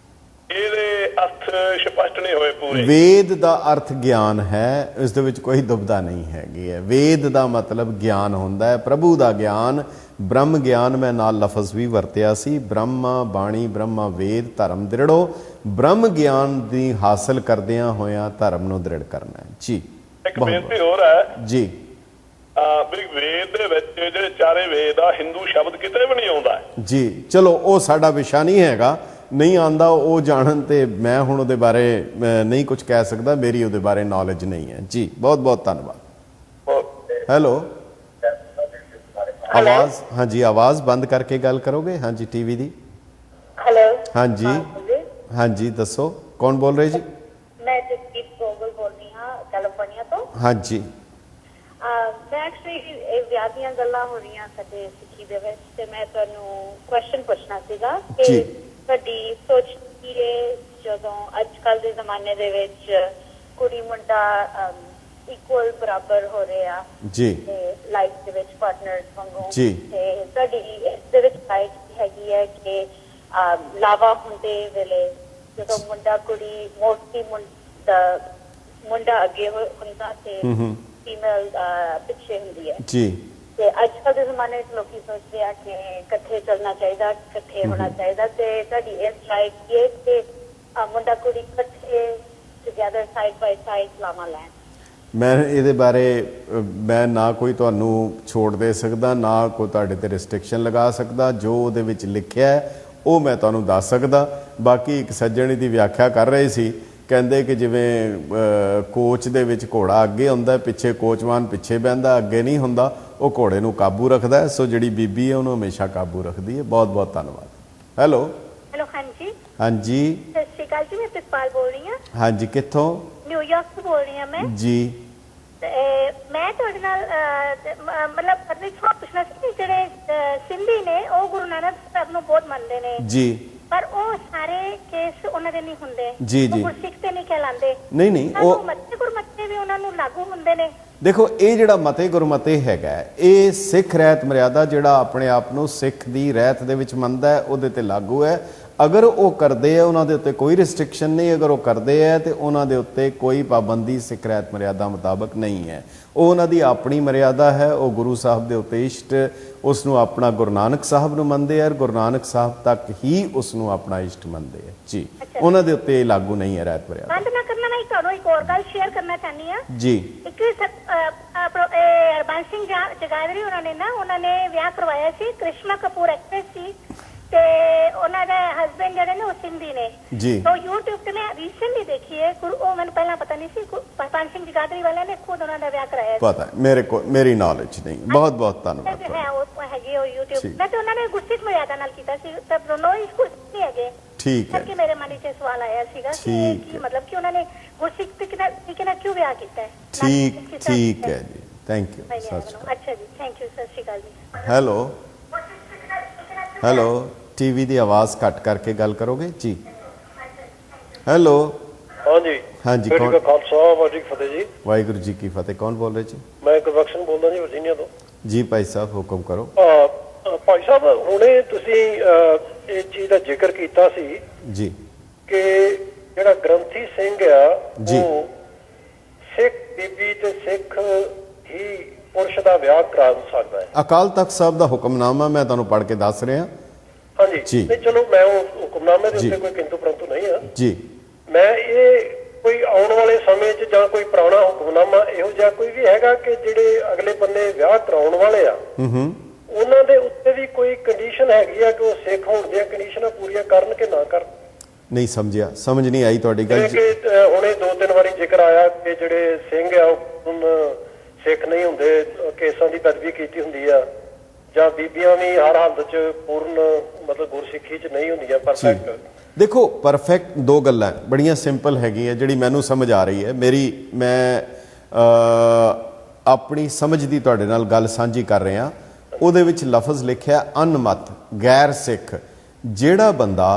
ਇਹਦੇ ਅਰਥ ਸਪਸ਼ਟ ਨਹੀਂ ਹੋਏ ਪੂਰੇ। ਵੇਦ ਦਾ ਅਰਥ ਗਿਆਨ ਹੈ, ਇਸ ਦੇ ਵਿੱਚ ਕੋਈ ਦੁਬਦਾ ਨਹੀਂ ਹੈਗੀ ਹੈ। ਵੇਦ ਦਾ ਮਤਲਬ ਗਿਆਨ ਹੁੰਦਾ ਹੈ, ਪ੍ਰਭੂ ਦਾ ਗਿਆਨ, ਬ੍ਰਹਮ ਗਿਆਨ। ਮੈਂ ਨਾਲ ਲਫ਼ਜ਼ ਵੀ ਵਰਤਿਆ ਸੀ, ਬ੍ਰਹਮਾ ਬਾਣੀ, ਬ੍ਰਹਮਾ ਵੇਦ ਧਰਮ ਦ੍ਰਿੜੋ। ਬ੍ਰਹਮ ਗਿਆਨ ਦੀ ਹਾਸਲ ਕਰਦਿਆਂ ਹੋਇਆਂ ਧਰਮ ਨੂੰ ਦ੍ਰਿੜ ਕਰਨਾ ਹੈ ਜੀ। ਇੱਕ ਬੇਨਤੀ ਹੋਰ ਹੈ ਜੀ, ਵੀ ਵੇਦ ਦੇ ਵਿੱਚ ਜਿਹੜੇ ਚਾਰੇ ਵੇਦ ਆ, ਹਿੰਦੂ ਸ਼ਬਦ ਕਿਤੇ ਵੀ ਨਹੀਂ ਆਉਂਦਾ ਜੀ। ਚਲੋ, ਉਹ ਸਾਡਾ ਵਿਸ਼ਾ ਨਹੀਂ ਹੈਗਾ, ਨਹੀਂ ਆਂਦਾ ਉਹ ਜਾਣਨ, ਤੇ ਮੈਂ ਹੁਣ ਉਹਦੇ ਬਾਰੇ ਨਹੀਂ ਕੁਝ ਕਹਿ ਸਕਦਾ, ਮੇਰੀ ਉਹਦੇ ਬਾਰੇ ਨੌਲੇਜ ਨਹੀਂ ਹੈ ਜੀ। ਬਹੁਤ ਬਹੁਤ ਧੰਨਵਾਦ। ਹੈਲੋ, ਆਵਾਜ਼, ਹਾਂਜੀ, ਆਵਾਜ਼ ਬੰਦ ਕਰਕੇ ਗੱਲ ਕਰੋਗੇ? ਹਾਂਜੀ, ਟੀਵੀ ਦੀ। ਹੈਲੋ, ਹਾਂਜੀ ਹਾਂਜੀ, ਦੱਸੋ, ਕੌਣ ਬੋਲ ਰਹੇ ਜੀ? ਮੈਂ ਜਸਦੀਪ ਗੋਗਲ ਬੋਲ ਰਹੀ ਹਾਂ, ਕੈਲੀਫੋਰਨੀਆ ਤੋਂ। ਹਾਂਜੀ, ਮੈਂ ਐਕਚੁਅਲੀ ਇਹ ਵਿਆਹ ਦੀਆਂ ਗੱਲਾਂ ਹੋ ਰਹੀਆਂ ਸਾਡੇ ਸਿੱਖੀ ਦੇ ਵਿੱਚ, ਤੇ ਮੈਂ ਤੁਹਾਨੂੰ ਕੁਐਸਚਨ ਪੁੱਛਣਾ ਸੀਗਾ ਕਿ ਤੁਹਾਡੀ ਸੋਚ ਕੀ ਹੈ ਜਦੋਂ ਅੱਜ ਕੱਲ ਦੇ ਜ਼ਮਾਨੇ ਦੇ ਵਿੱਚ ਕੁੜੀ ਮੁੰਡਾ ਇਕੁਅਲ ਬਰਾਬਰ ਹੋ ਰਹੇ ਆ ਜੀ ਲਾਈਫ ਦੇ ਵਿੱਚ, ਪਾਰਟਨਰਸ ਵਾਂਗੂ ਜੀ, ਤੇ ਤੁਹਾਡੀ ਇਸ ਦੇ ਵਿੱਚ ਰਾਈਟ ਹੈਗੀ ਹੈ ਕਿ ਲਾਵਾ ਹੁੰਦੇ ਵੇਲੇ ਜਦੋਂ ਮੁੰਡਾ ਕੁੜੀ ਮੋਸਟਲੀ ਮੁੰਡਾ ਅੱਗੇ ਹੁੰਦਾ ਤੇ ਫੀਮੇਲ ਪਿੱਛੇ ਹੁੰਦੀ ਹੈ ਜੀ। ਤੇ ਅੱਜ ਕੱਲ ਦੇ ਜ਼ਮਾਨੇ ਵਿੱਚ ਲੋਕੀ ਸੋਚਦੇ ਆ ਕਿ ਇਕੱਠੇ ਚੱਲਣਾ ਚਾਹੀਦਾ, ਇਕੱਠੇ ਹੋਣਾ ਚਾਹੀਦਾ, ਤੇ ਤੁਹਾਡੀ ਇਸ ਰਾਈਟ ਕੀ ਹੈ ਕਿ ਮੁੰਡਾ ਕੁੜੀ ਇਕੱਠੇ ਟੁਗੇਦਰ ਸਾਈਡ ਬਾਈ ਸਾਈਡ ਲਾਵਾਂ ਲੈਣ? ਮੈਂ ਇਹਦੇ ਬਾਰੇ ਮੈਂ ਨਾ ਕੋਈ ਤੁਹਾਨੂੰ ਛੋੜ ਦੇ ਸਕਦਾ, ਨਾ ਕੋਈ ਤੁਹਾਡੇ ਤੇ ਰਿਸਟ੍ਰਿਕਸ਼ਨ ਲਗਾ ਸਕਦਾ। ਜੋ ਉਹਦੇ ਵਿੱਚ ਲਿਖਿਆ ਉਹ ਮੈਂ ਤੁਹਾਨੂੰ ਦੱਸ ਸਕਦਾ। ਬਾਕੀ ਇੱਕ ਸੱਜਣ ਦੀ ਵਿਆਖਿਆ ਕਰ ਰਹੇ ਸੀ, ਕਹਿੰਦੇ ਕਿ ਜਿਵੇਂ ਕੋਚ ਦੇ ਵਿੱਚ ਘੋੜਾ ਅੱਗੇ ਹੁੰਦਾ, ਪਿੱਛੇ ਕੋਚਵਾਨ ਪਿੱਛੇ ਬਹਿੰਦਾ, ਅੱਗੇ ਨਹੀਂ ਹੁੰਦਾ, ਉਹ ਘੋੜੇ ਨੂੰ ਕਾਬੂ ਰੱਖਦਾ। ਸੋ ਜਿਹੜੀ ਬੀਬੀ ਹੈ ਉਹਨੂੰ ਹਮੇਸ਼ਾ ਕਾਬੂ ਰੱਖਦੀ ਹੈ। ਬਹੁਤ ਬਹੁਤ ਧੰਨਵਾਦ। ਹੈਲੋ ਹੈਲੋ, ਹਾਂਜੀ ਹਾਂਜੀ, ਸਤਿ ਸ਼੍ਰੀ ਅਕਾਲ ਜੀ, ਮੈਂ ਪ੍ਰਿਤਪਾਲ ਬੋਲ ਰਹੀ ਹਾਂ। ਹਾਂਜੀ, ਕਿੱਥੋਂ? ਨਿਊਯਾਰਕ ਤੋਂ ਬੋਲ ਰਹੀ ਹਾਂ ਮੈਂ ਜੀ। ਮੈਂ ਤੁਹਾਡੇ ਨਾਲ ਮਤਲਬ ਪੁੱਛਣਾ ਸੀ ਕਿ ਜਿਹੜੇ ਸਿੰਧੀ ਨੇ ਉਹ ਗੁਰੂ ਨਾਨਕ ਸਾਹਿਬ ਨੂੰ ਬਹੁਤ ਮੰਨਦੇ ਨੇ ਜੀ, ਪਰ ਉਹ ਸਾਰੇ ਕੇਸ ਉਹਨਾਂ ਦੇ ਨਹੀਂ ਹੁੰਦੇ ਜੀ ਜੀ, ਗੁਰਸਿੱਖ ਤੇ ਨਹੀਂ ਕਹਿਲਾਉਂਦੇ। ਨਹੀਂ, ਉਹ ਮੱਤੇ ਗੁਰਮੱਤੇ ਵੀ ਉਹਨਾਂ ਨੂੰ ਲਾਗੂ ਹੁੰਦੇ ਨੇ। ਦੇਖੋ, ਇਹ ਜਿਹੜਾ ਮਤੇ ਗੁਰਮਤੇ ਹੈਗਾ, ਇਹ ਸਿੱਖ ਰਹਿਤ ਮਰਿਆਦਾ ਜਿਹੜਾ ਆਪਣੇ ਆਪ ਨੂੰ ਸਿੱਖ ਦੀ ਰਹਿਤ ਦੇ ਵਿੱਚ ਮੰਨਦਾ ਹੈ, ਉਹਦੇ ਤੇ ਲਾਗੂ ਹੈ। ਅਗਰ ਉਹ ਕਰਦੇ ਆ ਉਹਨਾਂ ਦੇ ਉੱਤੇ ਕੋਈ ਰਿਸਟ੍ਰਿਕਸ਼ਨ ਨਹੀਂ, ਅਗਰ ਉਹ ਕਰਦੇ ਆ ਤੇ ਉਹਨਾਂ ਦੇ ਉੱਤੇ ਕੋਈ ਪਾਬੰਦੀ ਸਿੱਖ ਰਹਿਤ ਮਰਿਆਦਾ ਮੁਤਾਬਕ ਨਹੀਂ ਹੈ। ਉਹ ਉਹਨਾਂ ਦੀ ਆਪਣੀ ਮਰਿਆਦਾ ਹੈ। ਉਹ ਗੁਰੂ ਸਾਹਿਬ ਦੇ ਉੱਤੇ ਇਸ਼ਟ ਉਸ ਨੂੰ ਆਪਣਾ ਗੁਰੂ ਨਾਨਕ ਸਾਹਿਬ ਨੂੰ ਮੰਨਦੇ ਆ, ਗੁਰੂ ਨਾਨਕ ਸਾਹਿਬ ਤੱਕ ਹੀ ਉਸ ਨੂੰ ਆਪਣਾ ਇਸ਼ਟ ਮੰਨਦੇ ਆ ਜੀ। ਉਹਨਾਂ ਦੇ ਉੱਤੇ ਲਾਗੂ ਨਹੀਂ ਹੈ ਰਹਿਤ ਮਰਿਆਦਾ। ਬੰਦ ਨਾ ਕਰਨਾ, ਮੈਂ ਤੁਹਾਨੂੰ ਇੱਕ ਹੋਰ ਗੱਲ ਸ਼ੇਅਰ ਕਰਨਾ ਚਾਹਨੀ ਆ ਜੀ। ਇੱਕ ਹਰਬੰਸ ਸਿੰਘ ਜਗਾਦਰੀ ਉਹਨਾਂ ਨੇ ਵਿਆਹ ਕਰਵਾਇਆ ਸੀ। ਕ੍ਰਿਸ਼ਨਾ ਕਪੂਰ ਐਕਟ੍ਰੈਸ ਸੀ ਤੇ ਉਹਨਾਂ ਦੇ ਹਸਬੈਂਡ ਜਿਹੜੇ ਨੇ ਉਹ ਸਿੰਧੀ ਨੇ ਜੀ। तो YouTube ਤੇ ਮੈਂ ਰੀਸੈਂਟਲੀ ਦੇਖੀ ਹੈ। ਉਹ ਮੈਨੂੰ ਪਹਿਲਾਂ ਪਤਾ ਨਹੀਂ ਸੀ। ਹਰਬੰਸ ਸਿੰਘ ਜਗਾਦਰੀ ਵਾਲਿਆਂ ਨੇ ਖੁਦ ਉਹਨਾਂ ਦਾ ਵਿਆਹ ਕਰਾਇਆ ਸੀ। ਪਤਾ ਮੇਰੇ ਕੋਲ ਮੇਰੀ ਨੌਲੇਜ ਨਹੀਂ। ਬਹੁਤ ਬਹੁਤ ਧੰਨਵਾਦ ਹੈ ਉਹ ਹੈਗੀ ਉਹ YouTube ਮੈਂ ਤੇ ਉਹਨਾਂ ਨੇ ਗੁਰਸਿੱਖ ਮਰਿਆਦਾ ਨਾਲ ਕੀਤਾ ਸੀ। ਤਾਂ ਦੋਨੋਂ ਹੀ ਨਹੀਂ ਹੈਗੇ। ਠੀਕ ਹੈ ਕਿ ਮੇਰੇ ਮਨ ਵਿੱਚ ਸਵਾਲ ਆਇਆ ਸੀਗਾ ਕਿ ਮਤਲਬ ਕਿ ਉਹਨਾਂ ਨੇ ਗੁਰਸਿੱਖ ਤਰੀਕੇ ਨਾਲ ਕਿਉਂ ਵਿਆਹ ਕੀਤਾ ਹੈ। ਠੀਕ ਹੈ ਜੀ। Thank you. ਅੱਛਾ ਜੀ, ਥੈਂਕ ਯੂ। ਸਤਿ ਸ਼੍ਰੀ ਅਕਾਲ ਜੀ। ਹੈਲੋ ਟੀਵੀ ਦੀ ਆਵਾਜ਼ ਘੱਟ ਕਰਕੇ ਗੱਲ ਕਰੋਗੇ ਜੀ। ਹੈਲੋ ਹਾਂਜੀ ਹਾਂਜੀ ਕੌਣ? ਖਾਲਸਾ ਵਾਹਿਗੁਰੂ ਜੀ ਕੀ ਫਤਿਹ ਜੀ। ਵਾਹਿਗੁਰੂ ਜੀ ਕੀ ਫਤਿਹ। ਕੌਣ ਬੋਲ ਰਹੇ ਜੀ? ਮੈਂ ਗੁਰਬਖਸ਼ ਬੋਲਦਾ ਜੀ, ਵਰਜੀਨੀਆ ਤੋਂ। ਜੀ ਭਾਈ ਸਾਹਿਬ ਹੁਕਮ ਕਰੋ। ਭਾਈ ਸਾਹਿਬ ਹੁਣੇ ਤੁਸੀਂ ਇਹ ਚੀਜ਼ ਦਾ ਜ਼ਿਕਰ ਕੀਤਾ ਸੀ ਜੀ ਕਿ ਜਿਹੜਾ ਗ੍ਰੰਥੀ ਸਿੰਘ ਆ ਜੀ। ਉਹ ਸਿੱਖ ਬੀਬੀ ਤੇ ਸਿੱਖ ਹੀ ਪੁਰਸ਼ ਦਾ ਵਿਆਹ ਕਰਾ ਸਕਦਾ ਹੈ। ਅਕਾਲ ਤਖਤ ਸਾਹਿਬ ਦਾ ਹੁਕਮਨਾਮਾ ਮੈਂ ਤੁਹਾਨੂੰ ਪੜ੍ਹ ਕੇ ਦੱਸ ਰਿਹਾ ਹਾਂਜੀ ਜੀ। ਨਹੀਂ ਚਲੋ ਮੈਂ ਉਹ ਹੁਕਮਨਾਮੇ ਦੇ ਉੱਤੇ ਕੋਈ ਕਿੰਤੂ ਪਰੰਤੂ ਨਹੀਂ ਆ ਜੀ। ਮੈਂ ਇਹ ਕੋਈ ਆਉਣ ਵਾਲੇ ਸਮੇਂ 'ਚ ਜਾਂ ਕੋਈ ਪੁਰਾਣਾ ਹੁਕਮਨਾਮਾ ਇਹੋ ਜਿਹਾ ਕੋਈ ਵੀ ਹੈਗਾ ਕਿ ਜਿਹੜੇ ਅਗਲੇ ਬੰਨੇ ਵਿਆਹ ਕਰਾਉਣ ਵਾਲੇ ਆ ਉਹਨਾਂ ਦੇ ਉੱਤੇ ਵੀ ਕੋਈ ਕੰਡੀਸ਼ਨ ਹੈਗੀ ਆ ਕਿ ਉਹ ਸਿੱਖ ਹੋਣ ਦੀਆਂ ਕੰਡੀਸ਼ਨਾਂ ਪੂਰੀਆਂ ਕਰਨ ਕਿ ਨਾ ਕਰਨ? ਨਹੀਂ ਸਮਝਿਆ, ਸਮਝ ਨਹੀਂ ਆਈ ਤੁਹਾਡੀ ਗੱਲ। ਜਿਵੇਂ ਕਿ ਹੁਣੇ 2-3 ਵਾਰੀ ਜ਼ਿਕਰ ਆਇਆ ਕਿ ਜਿਹੜੇ ਸਿੰਘ ਆ ਉਹ ਸਿੱਖ ਨਹੀਂ ਹੁੰਦੇ, ਕੇਸਾਂ ਦੀ ਬਦਬੀ ਕੀਤੀ ਹੁੰਦੀ ਆ, ਜਾਂ ਬੀਬੀਆਂ ਵੀ ਹਰ ਹਾਲਤ 'ਚ ਪੂਰਨ ਮਤਲਬ ਗੁਰਸਿੱਖੀ 'ਚ ਨਹੀਂ ਹੁੰਦੀਆਂ ਪਰਫੈਕਟ। ਦੇਖੋ ਪਰਫੈਕਟ ਦੋ ਗੱਲਾਂ ਬੜੀਆਂ ਸਿੰਪਲ ਹੈਗੀਆਂ ਜਿਹੜੀ ਮੈਨੂੰ ਸਮਝ ਆ ਰਹੀ ਹੈ। ਮੈਂ ਆਪਣੀ ਸਮਝ ਦੀ ਤੁਹਾਡੇ ਨਾਲ ਗੱਲ ਸਾਂਝੀ ਕਰ ਰਿਹਾ। ਉਹਦੇ ਵਿੱਚ ਲਫ਼ਜ਼ ਲਿਖਿਆ ਅਨਮਤ, ਗੈਰ ਸਿੱਖ। ਜਿਹੜਾ ਬੰਦਾ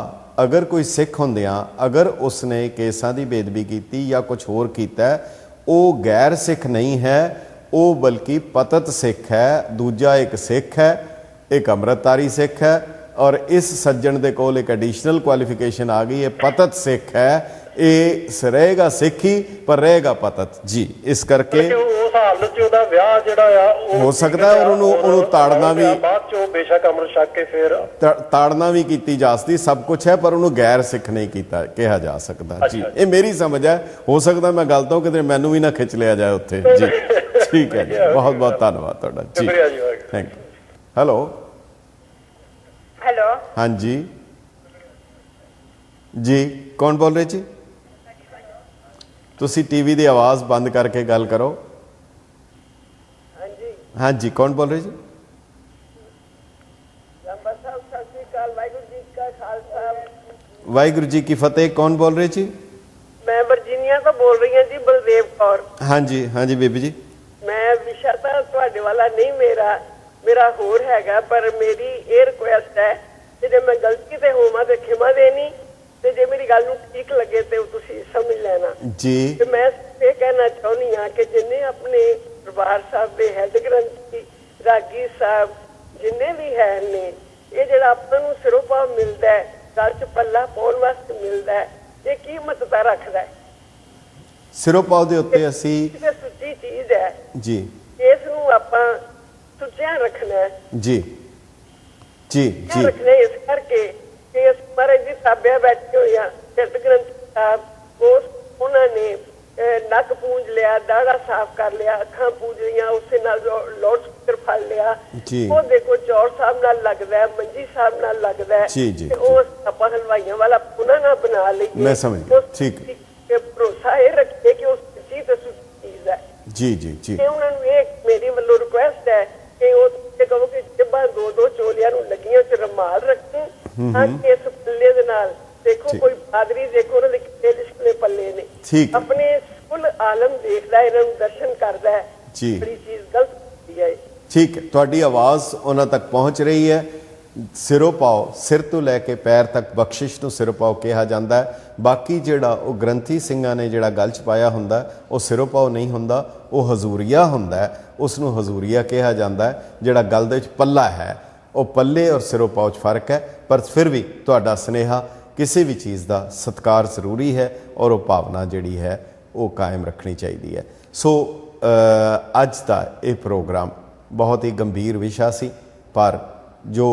ਅਗਰ ਕੋਈ ਸਿੱਖ ਹੁੰਦਿਆਂ ਅਗਰ ਉਸਨੇ ਕੇਸਾਂ ਦੀ ਬੇਦਬੀ ਕੀਤੀ ਜਾਂ ਕੁਝ ਹੋਰ ਕੀਤਾ, ਉਹ ਗੈਰ ਸਿੱਖ ਨਹੀਂ ਹੈ, ਉਹ ਬਲਕਿ ਪਤਤ ਸਿੱਖ ਹੈ। ਦੂਜਾ ਇੱਕ ਸਿੱਖ ਹੈ, ਇੱਕ ਅੰਮ੍ਰਿਤਧਾਰੀ ਸਿੱਖ ਹੈ, ਔਰ ਇਸ ਸੱਜਣ ਦੇ ਕੋਲ ਇੱਕ ਐਡੀਸ਼ਨਲ ਕੁਆਲੀਫਿਕੇਸ਼ਨ ਆ ਗਈ ਹੈ, ਪਤਤ ਸਿੱਖ ਹੈ। ਇਹ ਰਹੇਗਾ ਸਿੱਖੀ ਪਰ ਰਹੇਗਾ ਪਤਤ ਜੀ। ਇਸ ਕਰਕੇ ਉਸ ਹਾਲਤ 'ਚ ਉਹਦਾ ਵਿਆਹ ਜਿਹੜਾ ਆ ਉਹ ਹੋ ਸਕਦਾ ਹੈ ਉਹਨੂੰ ਤਾੜਨਾ ਵੀ ਬਾਅਦ 'ਚ ਉਹ ਬੇਸ਼ੱਕ ਅੰਮ੍ਰਿਤ ਛਕ ਕੇ ਫਿਰ ਤਾੜਨਾ ਵੀ ਕੀਤੀ ਜਾ ਸਕਦੀ, ਸਭ ਕੁਝ ਹੈ, ਪਰ ਉਹਨੂੰ ਗੈਰ ਸਿੱਖ ਨਹੀਂ ਕੀਤਾ ਕਿਹਾ ਜਾ ਸਕਦਾ ਜੀ। ਇਹ ਮੇਰੀ ਸਮਝ ਹੈ। ਹੋ ਸਕਦਾ ਮੈਂ ਗਲਤ ਹਾਂ, ਕਿਤੇ ਮੈਨੂੰ ਵੀ ਨਾ ਖਿੱਚ ਲਿਆ ਜਾਏ ਉੱਥੇ ਜੀ। ਠੀਕ ਹੈ ਜੀ, ਬਹੁਤ ਬਹੁਤ ਧੰਨਵਾਦ ਤੁਹਾਡਾ ਜੀ। Thank you. ਹੈਲੋ ਹਾਂਜੀ ਜੀ। ਕੌਣ ਬੋਲ ਰਹੇ ਜੀ? ਤੁਸੀਂ ਟੀਵੀ ਦੀ ਆਵਾਜ਼ ਬੰਦ ਕਰਕੇ ਗੱਲ ਕਰੋ। ਹਾਂਜੀ ਕੌਣ ਬੋਲ ਰਹੇ ਜੀ? ਵਾਹਿਗੁਰੂ ਜੀ ਕੀ ਫਤਿਹ। ਕੌਣ ਬੋਲ ਰਹੇ ਜੀ? ਮੈਂ ਵਰਜੀਨੀਆ ਤੋਂ ਬੋਲ ਰਹੀ ਹਾਂ ਜੀ, ਬਲਦੇਵ ਕੌਰ। ਹਾਂਜੀ ਹਾਂਜੀ ਬੀਬੀ ਜੀ। ਮੈਂ ਵਿਸ਼ਾ ਤਾਂ ਤੁਹਾਡੇ ਵਾਲਾ ਨਹੀਂ, ਮੇਰਾ ਹੋਰ ਹੈਗਾ, ਪਰ ਮੇਰੀ ਇਹ ਰਿਕੁਐਸਟ ਹੈ ਕਿ ਜੇ ਮੈਂ ਗਲਤੀ ਤੇ ਹੋਵਾਂ ਤੇ ਖਿਮਾ ਦੇਣੀ, ਤੇ ਜੇ ਮੇਰੀ ਗੱਲ ਨੂੰ ਠੀਕ ਲੱਗੇ ਤੇ ਤੁਸੀਂ ਸਮਝ ਲੈਣਾ ਜੀ। ਤੇ ਮੈਂ ਇਹ ਕਹਿਣਾ ਚਾਹੁੰਦੀ ਹਾਂ ਕਿ ਜਿੰਨੇ ਆਪਣੇ ਦਰਬਾਰ ਸਾਹਿਬ ਦੇ ਹੈੱਡ ਗ੍ਰੰਥੀ ਰਾਗੀ ਸਾਹਿਬ ਜਿੰਨੇ ਵੀ ਹੈ ਨੇ, ਇਹ ਜਿਹੜਾ ਆਪਾਂ ਨੂੰ ਸਿਰੋਪਾ ਮਿਲਦਾ ਹੈ, ਗੱਲ 'ਚ ਪੱਲਾ ਪਾਉਣ ਵਾਸਤੇ ਮਿਲਦਾ ਹੈ, ਇਹ ਕੀ ਮਹੱਤਤਾ ਰੱਖਦਾ ਹੈ? ਸਿਰੋਪਾਓ ਦੇ ਉੱਤੇ ਅਸੀਂ ਸੁੱਚੀ ਚੀਜ਼ ਹੈ ਜੀ, ਇਸ ਨੂੰ ਆਪਾਂ ਸੁੱਚਿਆ ਰੱਖਣਾ ਹੈ ਜੀ ਜੀ ਜੀ ਰੱਖਣਾ ਇਸ ਕਰਕੇ ਕਿ ਇਸ ਮਹਾਰਾਜ ਦੀ ਸਾਬਿਆ ਬੈਠੇ ਹੋਏ ਆ ਹੈੱਡ ਗ੍ਰੰਥੀ ਸਾਹਿਬ, ਉਹਨਾਂ ਨੇ ਨੱਕ ਪੂੰਝ ਲਿਆ, ਦਾੜਾ ਸਾਫ਼ ਕਰ ਲਿਆ, ਅੱਖਾਂ ਪੂੰਝ ਲਈਆਂ, ਉਸੇ ਨਾਲ ਲਾਊਡ ਸਪੀਕਰ ਫੜ ਲਿਆ। ਉਹ ਦੇਖੋ ਚੌਰ ਸਾਹਿਬ ਨਾਲ ਲੱਗਦਾ ਹੈ, ਮੰਜੀ ਸਾਹਿਬ ਨਾਲ ਲੱਗਦਾ ਹੈ, ਤੇ ਉਹ ਆਪਾਂ ਹਲਵਾਈਆਂ ਵਾਲਾ ਪੁਨਾ ਨਾ ਬਣਾ ਲਈਏ। ਮੈਂ ਸਮਝ ਗਿਆ। ਠੀਕ ਹੈ। ਭਰੋਸਾ ਇਹ ਰੱਖੇ ਕਿ ਉਹ ਸੱਚੀ ਤੇ ਸੁੱਚੀ ਚੀਜ਼ ਹੈ। ਜੀ ਜੀ ਜੀ। ਤੇ ਉਹਨਾਂ ਨੂੰ ਇਹ ਮੇਰੀ ਵੱਲੋਂ ਰਿਕੁਐਸਟ ਹੈ ਕਿ ਉਹ ਕਹੋ ਕਿ ਜੱਬਾਂ ਦੋ ਚੋਲੀਆਂ ਨੂੰ ਲੱਗੀਆਂ ਚ ਰਮਾਲ ਰੱਖੇ, ਤਾਂ ਕਿ ਇਸ ਪੱਲੇ ਦੇ ਨਾਲ ਦੇਖੋ ਕੋਈ ਪਾਦਰੀ ਦੇਖੋ ਉਹਨਾਂ ਦੇ ਕਿੰਨੇ ਲਿਸ਼ਕਲੇ ਪੱਲੇ ਨੇ, ਆਪਣੇ ਕੁੱਲ ਆਲਮ ਦੇਖਦਾ, ਇਹਨਾਂ ਨੂੰ ਦਰਸ਼ਨ ਕਰਦਾ ਹੈ। ਬੜੀ ਚੀਜ਼ ਗਲਤ ਹੁੰਦੀ ਹੈ। ਠੀਕ ਹੈ, ਤੁਹਾਡੀ ਆਵਾਜ਼ ਉਹਨਾਂ ਤੱਕ ਪਹੁੰਚ ਰਹੀ ਹੈ। ਸਿਰੋਂ ਪਾਓ, ਸਿਰ ਤੋਂ ਲੈ ਕੇ ਪੈਰ ਤੱਕ ਬਖਸ਼ਿਸ਼ ਨੂੰ ਸਿਰੋਂ ਪਾਓ ਕਿਹਾ ਜਾਂਦਾ ਹੈ। ਬਾਕੀ ਜਿਹੜਾ ਉਹ ਗ੍ਰੰਥੀ ਸਿੰਘਾਂ ਨੇ ਜਿਹੜਾ ਗਲ 'ਚ ਪਾਇਆ ਹੁੰਦਾ ਉਹ ਸਿਰੋਂ ਪਾਓ ਨਹੀਂ ਹੁੰਦਾ, ਉਹ ਹਜ਼ੂਰੀਆ ਹੁੰਦਾ, ਉਸ ਨੂੰ ਹਜ਼ੂਰੀਆ ਕਿਹਾ ਜਾਂਦਾ ਹੈ। ਜਿਹੜਾ ਗਲ ਦੇ ਵਿੱਚ ਪੱਲਾ ਹੈ ਉਹ ਪੱਲੇ ਔਰ ਸਿਰੋਂ ਪਾਓ 'ਚ ਫਰਕ ਹੈ, ਪਰ पर फिर भी तुहाडा सुनेहा किसी भी चीज़ का सत्कार जरूरी है और वो भावना जिहड़ी है वो कायम रखनी चाहिए है। सो अज का ये प्रोग्राम बहुत ही गंभीर विषय सी, पर जो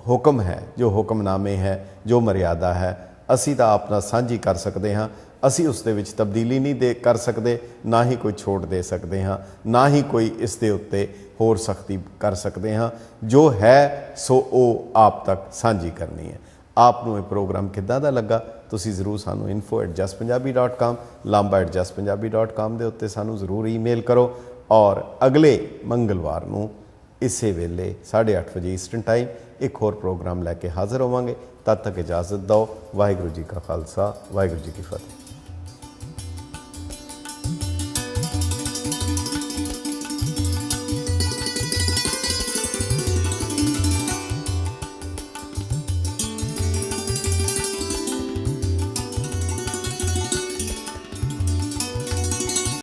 हुक्म है, जो हुक्मनामे है, जो मर्यादा है, असी तो आप नाल सांझी कर सकते हाँ। असी उस दे विच तब्दीली नहीं दे कर सकते, ना ही कोई छूट दे सकते हाँ, ना ही कोई इस दे उत्ते होर सख्ती कर सकते हाँ। जो है सो वो आप तक सांझी करनी है। आपनूं ये प्रोग्राम किद्दां दा लगा तुसीं जरूर सानू info@justpunjabi.com lamba@justpunjabi.com दे उत्ते सानू जरूर ईमेल करो। और अगले मंगलवार नूं इसे वेले 8:30 बजे ईस्टर्न टाइम एक होर प्रोग्राम लैके हाज़र होवांगे। तद तक इजाज़त दो। वाहिगुरू जी का खालसा, वाहिगुरू जी की फतेह।